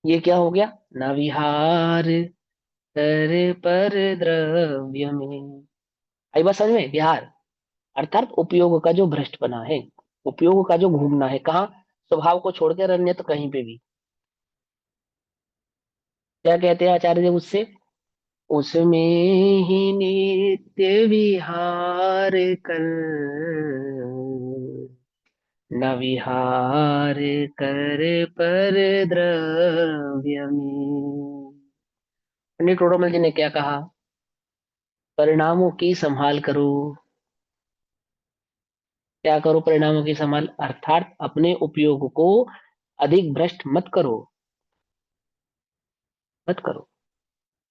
S1: ये क्या हो गया, ना विहार कर पर द्रव्य में। आई बात समझ में? विहार अर्थात उपयोग का जो भ्रष्टपना है, उपयोग का जो घूमना है, कहाँ? स्वभाव को छोड़कर अन्यत्र कहीं पे भी। क्या कहते हैं आचार्य देव उससे? उसमें ही नित्य विहार कर, न विहार कर पर द्रव्य में। पंडित टोडरमल जी ने क्या कहा? परिणामों की संभाल करो। क्या करो? परिणामों की संभाल, अर्थात अपने उपयोग को अधिक भ्रष्ट मत करो, मत करो।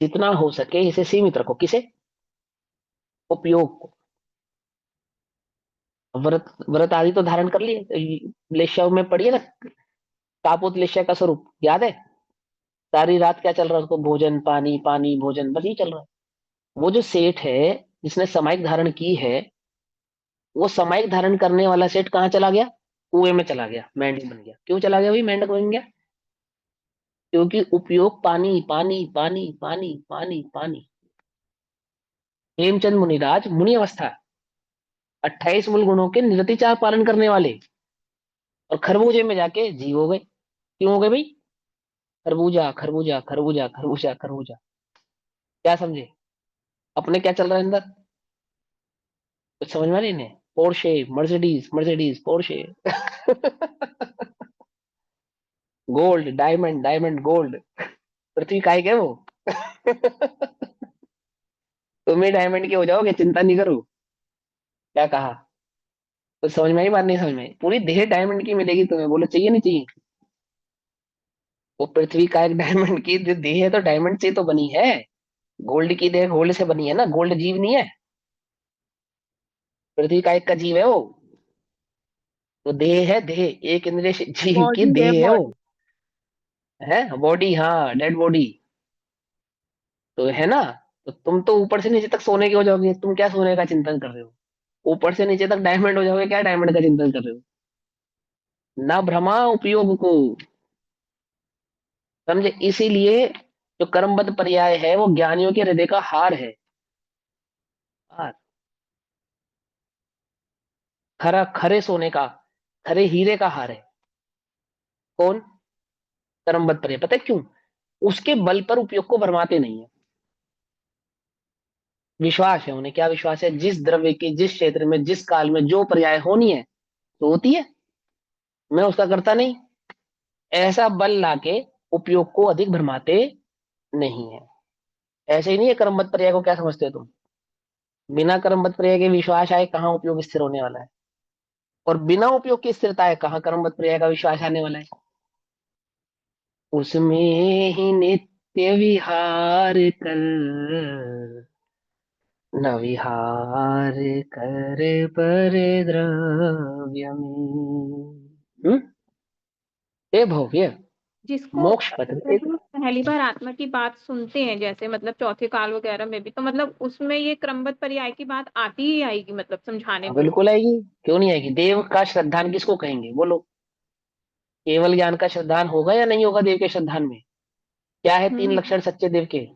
S1: जितना हो सके इसे सीमित रखो। किसे? उपयोग को। व्रत व्रत आदि तो धारण कर लिए, लेश्या में पढ़िए ना, कापोत लेश्या का स्वरूप याद है? सारी रात क्या चल रहा है उसको, भोजन पानी, पानी भोजन, बस ये चल रहा है। वो जो सेठ है जिसने समाइक धारण की है, वो समाइक धारण करने वाला सेठ कहाँ चला गया? कुएं में चला गया, मेंढक बन गया। क्यों चला गया भाई, मेंढक बन गया? क्योंकि उपयोग पानी पानी पानी पानी पानी पानी। हेमचंद मुनिराज मुनि अवस्था, 28 मूल गुणों के निरतिचार पालन करने वाले, और खरबूजे में जाके जीव हो गए। क्यों हो गए भाई? खरबूजा खरबूजा खरबूजा खरबूजा खरबूजा। क्या समझे? अपने क्या चल रहा है अंदर? कुछ समझ में नहीं इन्हें? Porsche, Mercedes Mercedes, Porsche. Gold, diamond diamond, gold. पृथ्वी काय के वो? तुम ही डायमंड के हो जाओगे, चिंता नहीं करो। क्या कहा? कुछ समझ में आई बात? नहीं समझ में आई? पूरी देह डायमंड की मिलेगी तुम्हें, बोलो चाहिए नहीं चाहिए? वो पृथ्वी का एक डायमंड की जो देह है तो डायमंड से तो बनी है। गोल्ड की देह गोल्ड से बनी है ना, गोल्ड जीव नहीं है। पृथ्वी का एक का जीव है वो। वो देह है, देह, एक इंद्रिय जीव की
S2: बॉडी है
S1: देह है वो।
S2: बॉडी।
S1: है बॉडी, हाँ, डेड बॉडी तो है ना। तो तुम तो ऊपर से नीचे तक सोने के हो जाओगे, तुम क्या सोने का चिंतन कर रहे हो? ऊपर से नीचे तक डायमंड हो जाओगे, क्या डायमंड का चिंतन कर रहे हो? ना भ्रमा उपयोग को, समझे? इसीलिए जो कर्मबद्ध पर्याय है वो ज्ञानियों के हृदय का हार है। हार, खरा खरे सोने का, खरे हीरे का हार है। कौन? कर्मबद्ध पर्याय। पता है क्यों? उसके बल पर उपयोग को भरमाते नहीं है। विश्वास है उन्हें। क्या विश्वास है? जिस द्रव्य की जिस क्षेत्र में जिस काल में जो पर्याय होनी है तो होती है, मैं उसका करता नहीं। ऐसा बल लाके उपयोग को अधिक भरमाते नहीं है। ऐसे ही नहीं है। क्रमबद्ध पर्याय को क्या समझते हो तुम? बिना क्रमबद्ध पर्याय के विश्वास आए कहाँ उपयोग स्थिर होने वाला है, और बिना उपयोग की स्थिरता है कहाँ क्रमबद्ध पर्याय का विश्वास आने वाला है। उसमें ही नित्य विहार कर, न विहार कर पर द्रव्य में। हे भव्य
S4: जिसको
S1: मोक्ष पद
S4: जैसे हम पहली बार आत्मा की बात सुनते हैं, जैसे मतलब चौथे काल वगैरह में भी, तो मतलब उसमें ये क्रमबद्ध पर्याय की बात आती ही आएगी, मतलब समझाने
S1: हाँ,
S4: में।
S1: बिल्कुल आएगी, क्यों नहीं आएगी। देव का श्रद्धान किसको कहेंगे बोलो? केवल ज्ञान का श्रद्धान होगा या नहीं होगा देव के श्रद्धान में? क्या है तीन
S4: हम्म।
S1: लक्षण सच्चे देव के?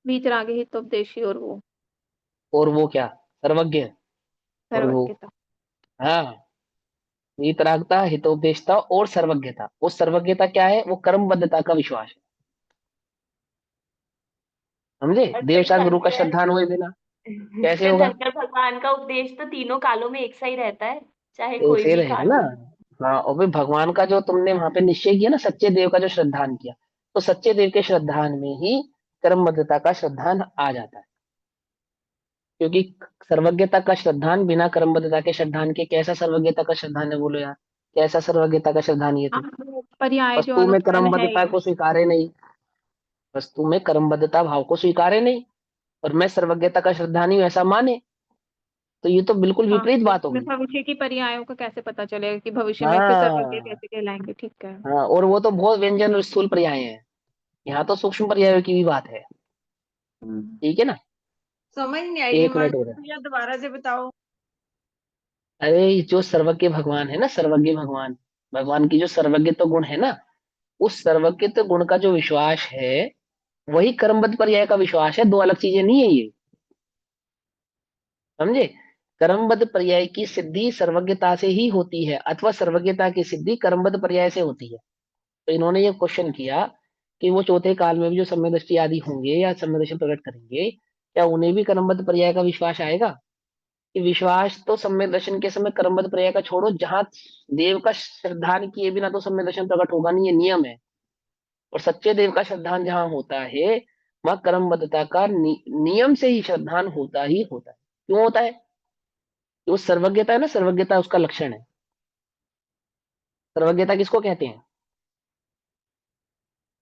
S4: वीतरागी हितोपदेशी और वो
S1: और वो क्या? सर्वज्ञ। और वो,
S4: सर्वज्ञता।
S1: हाँ, वीतरागता, हितोपदेशता और सर्वज्ञता। वो सर्वज्ञता क्या है? वो कर्मबद्धता का विश्वास है। समझे?
S6: और
S1: देव
S6: फिर
S1: शास्त्र गुरु का
S6: शंकर
S1: श्रद्धान हुए बिना कैसे
S6: फिर
S1: होगा?
S6: शंकर भगवान का उपदेश तो तीनों कालों में एक सा ही रहता है, चाहे
S1: तो
S6: कोई
S1: उसे
S6: भी
S1: रहेगा
S6: काल
S1: ना।
S6: हो।
S1: हाँ, और फिर भगवान का जो तुमने वहां पे निश्चय किया ना, सच्चे देव का जो श्रद्धान किया, तो सच्चे देव के श्रद्धान में ही कर्मबद्धता का श्रद्धान आ जाता है। क्योंकि सर्वज्ञता का श्रद्धान बिना कर्मबद्धता के श्रद्धान के कैसा सर्वज्ञता का श्रद्धान है बोलो यार? कैसा सर्वज्ञता का श्रद्धान ये
S4: हाँ,
S1: तो?
S4: वो पर्याय जो
S1: वस्तु में
S4: अनुपालन है
S1: कर्मबद्धता
S4: ये।
S1: को स्वीकारे नहीं, वस्तु में कर्मबद्धता भाव को स्वीकारे नहीं, और मैं सर्वज्ञता का श्रद्धानी हूं ऐसा माने, तो ये तो बिल्कुल
S4: हाँ,
S1: विपरीत
S4: तो
S1: बात हो
S4: इसमें
S1: गई।
S4: भविष्य की पर्यायों का कैसे पता चलेगा कि भविष्य में फिर सर्वज्ञ
S1: हाँ।
S4: कैसे कहलाएंगे? ठीक है।
S1: हाँ, और वो तो बहुत व्यंजन और स्थूल पर्याय हैं। यहाँ तो सूक्ष्म पर्यायों की भी बात है।
S4: हम्म।
S1: ठीक है ना?
S5: समझ नहीं आई
S1: एक मिनट
S5: हिमांशु
S1: हो रहा है।
S5: भैया, दोबारा से बताओ।
S1: अरे जो सर्वज्ञ भगवान है ना, सर्वज्ञ भगवान, भगवान की जो सर्वज्ञत्व गुण है ना, उस सर्वज्ञत्व गुण का जो विश्वास है, वही कर्मबद्ध पर्याय का विश्वास है। दो अलग चीजें नहीं है ये। समझे? कर्मबद्ध पर्याय की सिद्धि सर्वज्ञता से ही होती है, अथवा सर्वज्ञता की सिद्धि कर्मबद्ध पर्याय से होती है। तो इन्होंने ये क्वेश्चन किया कि वो चौथे काल में भी जो सम्यक दृष्टि आदि होंगे या सम्यक दर्शन प्रकट करेंगे, क्या उन्हें भी कर्मबद्ध पर्याय का विश्वास आएगा? कि विश्वास तो सम्यक दर्शन के समय कर्मबद्ध पर्याय का छोड़ो, जहां देव का श्रद्धान किए बिना तो सम्यक दर्शन प्रकट होगा नहीं, ये नियम है। और सच्चे देव का श्रद्धान जहां होता है, वहां कर्मबद्धता का नियम से ही श्रद्धान होता ही होता है। क्यों होता है? कि वो सर्वज्ञता है ना, सर्वज्ञता उसका लक्षण है। सर्वज्ञता किसको कहते हैं?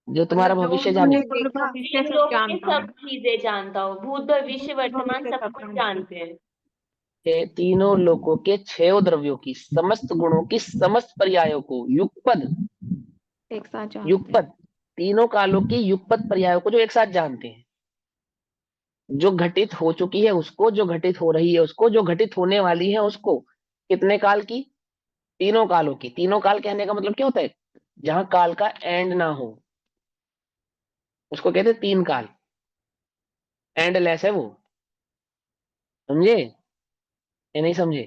S1: जो तुम्हारा
S5: मतलब जो
S1: भविष्य जाने।
S5: उन्होंने
S4: और
S5: देखा।
S4: भविष्य
S6: तीन
S4: सब
S6: लोगों की
S4: जानता
S6: सब
S4: हूँ।
S6: चीजें जानता हूँ, भूत भविष्य वर्तमान
S4: भविष्य
S6: सब
S4: सब
S6: कुछ
S4: जानता हूँ।
S6: जानते हैं।
S1: तीनों लोकों के छह द्रव्यों की समस्त गुणों की समस्त पर्यायों को युगपद,
S4: एक साथ जानते हैं।
S1: युगपद, तीनों कालों की युगपद पर्यायों को जो एक साथ जानते हैं। जो घटित हो चुकी है उसको, जो घटित हो रही है उसको, जो घटित होने वाली है उसको। कितने काल की? तीनों कालों की। तीनों काल कहने का मतलब क्या होता है? जहां काल का एंड ना हो, उसको कहते हैं तीन काल। एंडलेस है वो। समझे या नहीं समझे?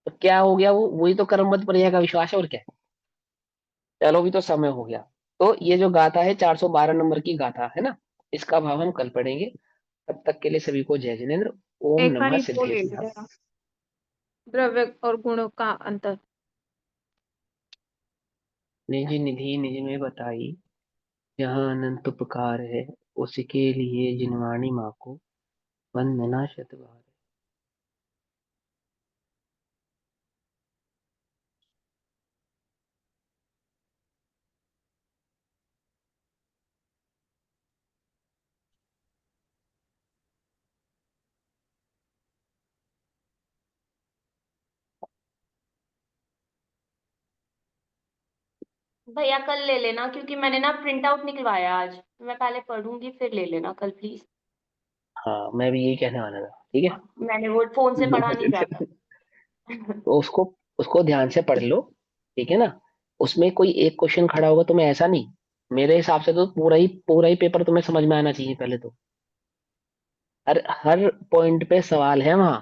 S1: तो क्या हो गया? वो वही तो कर्मबद्ध पर्याय का विश्वास है, और क्या है? चलो, भी तो समय हो गया। तो ये जो गाथा है 412 नंबर की गाथा है ना, इसका भाव हम कल पढ़ेंगे। तब तक के लिए सभी को जय जिनेन्द्र। ओम
S4: एक बार
S1: नमः
S4: ये वो ले लो
S1: सिद्धेश्वराय।
S4: जरा, द्रव्य और गुणों का अंतर।
S1: निज निधि निज में बताई, जहाँ अनंत उपकार है, उसके लिए जिनवाणी माँ को वंदना शत बार।
S6: भैया कल ले लेना, क्योंकि मैंने ना प्रिंट आउट निकलवाया आज। मैं पहले पढ़ूंगी, फिर ले लेना कल प्लीज।
S1: हाँ, मैं भी यही कहने वाला था। ठीक है।
S6: मैंने वो फोन से पढ़ा नहीं जाता।
S1: तो उसको उसको ध्यान से पढ़ लो। ठीक है ना? उसमें कोई एक क्वेश्चन खड़ा होगा, तुम्हें ऐसा नहीं, मेरे हिसाब से तो पूरा ही पेपर तुम्हें समझ में आना चाहिए पहले तो। हर हर पॉइंट पे सवाल है वहां।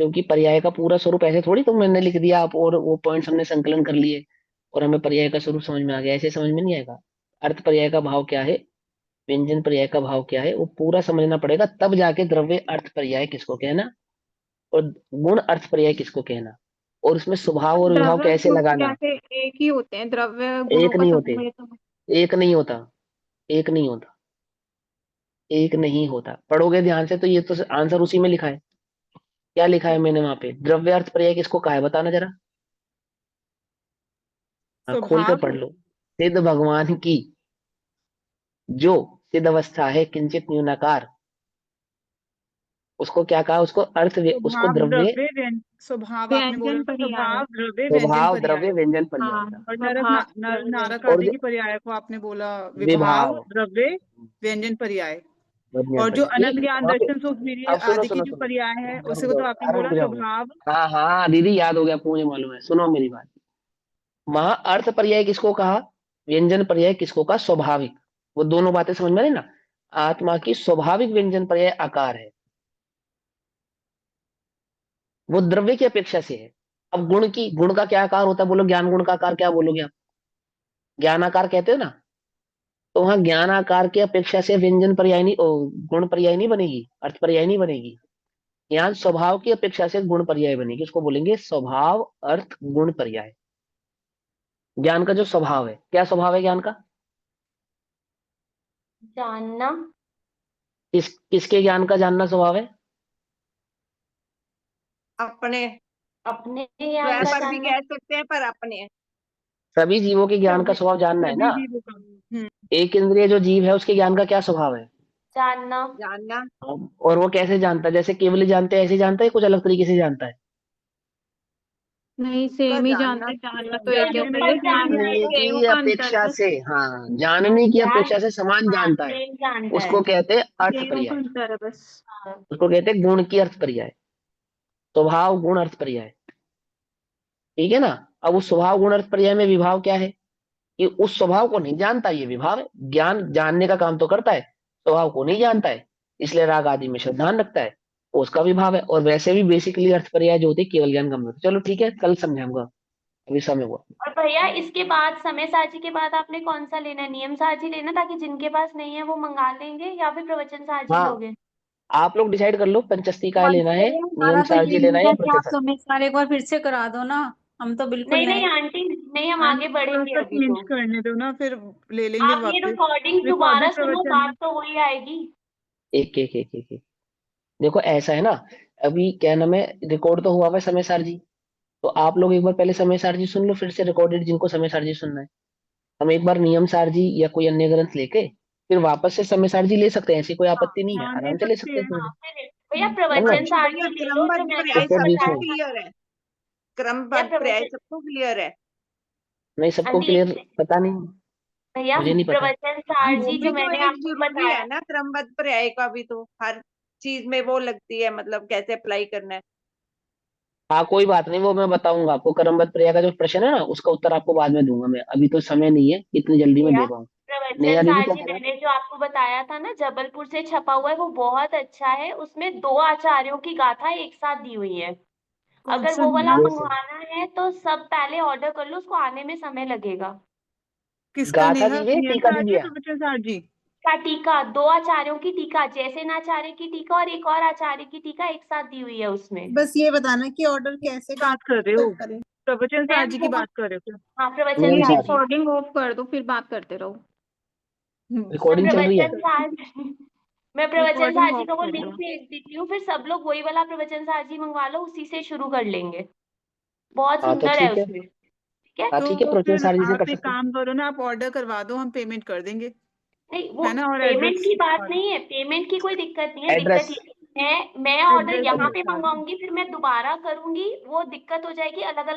S1: क्योंकि पर्याय का पूरा स्वरूप ऐसे थोड़ी तुम मैंने लिख दिया आप और वो पॉइंट्स हमने संकलन कर लिए और हमें पर्याय का स्वरूप समझ में आ गया, ऐसे समझ में नहीं आएगा। अर्थ पर्याय का भाव क्या है, व्यंजन पर्याय का भाव क्या है, वो पूरा समझना पड़ेगा, तब जाके द्रव्य अर्थ पर्याय किसको कहना और गुण अर्थ पर्याय किसको कहना। और उसमें स्वभाव और विभाव
S4: द्रव्य
S1: कैसे
S4: गुण
S1: लगाना।
S4: जैसे एक ही होते हैं, द्रव्य गुणों
S1: एक
S4: का
S1: नहीं होते,
S4: समूह है तो।
S1: एक नहीं होता, एक नहीं होता, एक नहीं होता। पढ़ोगे ध्यान से तो ये तो आंसर उसी में लिखा है। क्या लिखा है मैंने वहां पे? द्रव्य अर्थ पर्याय किसको कहा है बताना जरा। हाँ, खोल कर
S2: स्वभाव
S1: पढ़ लो। सिद्ध भगवान की जो सिद्ध अवस्था है किंचित न्यूनाकार, उसको क्या कहा? उसको उसको
S2: स्वभाव
S1: द्रव्य,
S2: द्रव्य स्वभाव आपने बोला
S4: व्यंजन
S2: था,
S4: पर्याय।
S2: स्वभाव द्रव्य व्यंजन
S1: स्वभाव
S2: पर्याय।
S1: द्रव्य व्यंजन पर्याय
S4: हाँ,
S1: था।
S2: और
S4: स्वभाव
S2: नर
S4: द्रव्य
S2: नारक
S1: और
S2: आदि
S1: जो
S2: की पर्याय को आपने बोला विभाव
S1: विभाव
S2: द्रव्य व्यंजन पर्याय।
S1: व्यंजन
S2: और जो
S1: पर्याय,
S2: अनंत
S1: ठीक है
S2: ज्ञान
S1: वहां पे।
S2: दर्शन सुख वीर्य
S1: अब सुनो
S2: आदि की
S1: सुनो
S2: जो
S1: सुनो,
S2: पर्याय है
S1: रुक
S2: उसे को
S1: जाओ,
S2: तो आपने
S1: अरे रुक
S2: बोला
S1: जाओ।
S2: स्वभाव।
S1: हाँ हाँ दीदी याद हो गया, मुझे मालूम है। सुनो मेरी बात। वहां अर्थ पर्याय किसको कहा, व्यंजन पर्याय किसको कहा? स्वाभाविक। वो दोनों बातें समझ में आई ना। आत्मा की स्वाभाविक व्यंजन पर्याय आकार है, वो द्रव्य की अपेक्षा से है। अब गुण का क्या आकार होता है बोलो? ज्ञान गुण का आकार क्या बोलोगे आप? ज्ञानाकार कहते हो ना। तो वहां ज्ञानाकार की अपेक्षा से व्यंजन पर्याय नहीं गुण पर्याय नहीं बनेगी, अर्थ पर्याय नहीं बनेगी। यहाँ स्वभाव की अपेक्षा से गुण पर्याय बनेगी, उसको बोलेंगे स्वभाव अर्थ गुण पर्याय। ज्ञान का जो स्वभाव है, क्या स्वभाव है ज्ञान का?
S6: जानना।
S1: किसके ज्ञान का जानना स्वभाव है?
S5: अपने
S6: अपने ज्ञान
S5: स्वयं
S6: का
S5: पर भी
S6: जानना।
S5: कह सकते हैं, पर अपने।
S1: सभी जीवों के ज्ञान का
S2: सभी
S1: स्वभाव जानना है
S2: सभी
S1: ना।
S2: जीवों का।
S1: एक इंद्रिय जो जीव है उसके ज्ञान का क्या स्वभाव है?
S6: जानना।
S5: जानना।
S1: और वो कैसे जानता है? जैसे केवल जानते हैं ऐसे जानता है, कुछ अलग तरीके से जानता है?
S4: नहीं,
S5: का
S4: सेम ही
S5: जानना
S4: जानते, जानना तो एक ही
S2: जानने
S4: होता
S2: में
S4: है,
S2: तो
S6: पर
S2: सेम ही
S6: जानना
S1: जानने
S2: होता है।
S1: की
S4: का अंतर
S1: अपेक्षा
S4: बस।
S1: से, हाँ, जानने की
S6: ज्ञान।
S1: अपेक्षा से समान
S6: हाँ,
S1: जानता है,
S6: सेम जानता है।
S1: उसको कहते हैं अर्थ
S4: सेम का
S1: पर्याय।
S4: अंतर है बस।
S6: हाँ।
S1: उसको कहते हैं गुण की अर्थ पर्याय। स्वभाव गुण अर्थ पर्याय, ठीक है ना। अब उस स्वभाव गुण अर्थ पर्याय में विभाव क्या है? कि उस स्वभाव को नहीं जानता, ये विभाव है। ज्ञान जानने का काम तो करता है, स्वभाव को नहीं जानता है, इसलिए राग आदि में श्रद्धान रखता है, वो उसका विभाव है। और वैसे भी बेसिकली अर्थ पर्याय जो होती है केवल ज्ञान गम्य होती है। चलो ठीक है, कल समझाऊंगा, अभी समय हुआ।
S6: और भैया इसके बाद समय सारजी के बाद आपने कौन सा लेना है? नियम सारजी लेना, ताकि जिनके पास नहीं है वो मंगा लेंगे, या फिर प्रवचन सारजी
S1: हाँ,
S6: लोगे?
S1: आप लोग डिसाइड कर लो, पंचस्ती काय लेना है,
S7: मंत्र
S1: नियम
S7: हमारा तो
S1: सारजी
S7: यही
S1: लेना है
S7: है
S1: या
S7: कि आप
S1: प्रोफेसर।
S7: समय सारे एक बार फिर से करा दो ना, हम तो बिल्कुल
S6: नहीं नहीं
S7: नए।
S6: आंटी, नहीं हम आगे
S2: आंटी थोड़ा
S6: बढ़ेंगे
S2: सा
S6: अभी
S2: चेंज
S6: तो।
S2: करने दो ना, फिर ले लेंगे
S6: आप ये
S2: वापस।
S6: रिकॉर्डिंग दोबारा
S2: रिकॉर्डेड
S6: सुनो,
S2: प्रवचन
S6: बात
S2: है।
S6: तो वही आएगी।
S1: एक एक एक एक एक देखो ऐसा है ना, अभी क्या नाम है, रिकॉर्ड तो हुआ हुआ है समय सारजी। तो आप लोग एक बार पहले समय सारजी सुन लो, फिर से रिकॉर्डेड जिनको समय सारजी सुनना है। हम एक बार नियम सारजी या कोई अन्य ग्रंथ लेके फिर वापस से समय सारजी ले सकते हैं, ऐसी कोई
S6: हाँ
S1: आपत्ति नहीं है,
S2: हाँ, ले
S1: आराम से ले
S2: सकते
S1: सकते हैं
S2: हैं।
S1: फिर।
S6: हाँ फिर भैया
S1: है ना।
S6: प्रवचन
S5: नहीं भैया,
S6: सारजी ले लो जो
S5: क्रमबद्ध
S6: मैंने
S5: पर्याय
S1: इसके
S6: आपको
S1: बीच
S5: सबको
S1: में
S6: बताया था।
S5: क्लियर है।
S6: या
S5: क्रमबद्ध पर्याय
S6: प्रवचन,
S5: सबको क्लियर है।
S1: नहीं सबको
S6: आंटी
S1: क्लियर पता नहीं,
S6: भैया
S1: मुझे नहीं पता।
S6: प्रवचन
S5: वो
S6: सारजी
S5: भी
S6: जो
S5: तो
S6: मैंने
S5: एक
S6: आपको
S5: जरूरी
S6: बताया।
S5: है ना, क्रमबद्ध पर्याय का भी तो हर चीज में वो लगती है, मतलब कैसे अप्लाई करना है।
S1: हाँ कोई बात नहीं, वो मैं बताऊंगा आपको। क्रमबद्ध क्रिया का जो प्रश्न है ना, उसका उत्तर आपको बाद में दूंगा मैं, अभी तो समय नहीं है इतनी जल्दी में
S6: भैया
S1: दे पाऊँ।
S6: प्रवचन
S1: नेहा दीदी क्या
S6: सारजी
S1: कह रहे
S6: मैंने जो आपको बताया था ना, जबलपुर से छपा हुआ है, वो बहुत अच्छा है। उसमें 2 आचार्यों की गाथा एक साथ दी हुई है।
S2: कौन
S6: अगर
S2: सा
S6: वो वाला
S2: दिया?
S1: जैसे
S6: मंगवाना है तो सब पहले ऑर्डर कर लो, उसको आने में समय लगेगा।
S2: किसका?
S1: गाथा
S2: नेहा
S1: दी है
S2: नियम
S1: टीका दी
S2: सारजी
S1: है?
S2: प्रवचन सारजी?
S6: का टीका, 2 आचार्यों की टीका, जैसे आचार्य की टीका और एक और आचार्य की टीका एक साथ दी हुई है उसमें।
S8: बस ये बताना कि ऑर्डर कैसे
S2: बात कर रहे हो?
S8: करें।
S2: प्रवचन
S6: मैम
S2: सारजी की
S6: बहुत,
S2: बात कर रहे हो
S6: हाँ प्रवचन
S1: नियम
S4: नहीं,
S1: सारजी
S6: सारजी।
S4: रिकॉर्डिंग ऑफ कर दो फिर बात करते रहो।
S2: क्या?
S6: मैं
S1: रिकॉर्डिंग चल रही है।
S6: प्रवचन सारजी मैं प्रवचन
S4: रिकॉर्डिंग
S6: सारजी
S4: ऑफ
S6: का वो
S4: कर
S6: लिंक
S4: दो।
S6: भेज देती हूँ, फिर सब लोग वही वाला प्रवचन सारजी मंगवा लो, उसी से शुरू कर लेंगे। बहुत
S1: हाँ तो
S6: सुंदर है
S1: ठीक है।
S6: उसमें। ठीक है।
S1: हाँ ठीक है,
S2: तो
S1: प्रोचन
S2: फिर
S1: सारजी से कर
S2: आप एक
S1: सकते हैं।
S2: काम करो ना, आप ऑर्डर करवा दो, हम पेमेंट कर देंगे।
S6: नहीं वो
S2: है ना? और
S6: पेमेंट
S2: एड्रेस
S6: की बात नहीं है, पेमेंट की कोई दिक्कत नहीं है। दिक्कत
S1: एड्रेस,
S6: ये है मैं ऑर्डर
S2: एड्रेस
S6: यहाँ पे
S1: एड्रेस
S2: बता दो।
S6: मंगवाऊंगी, फिर मैं दोबारा करूंगी, वो दिक्कत हो जाएगी। अलग अलग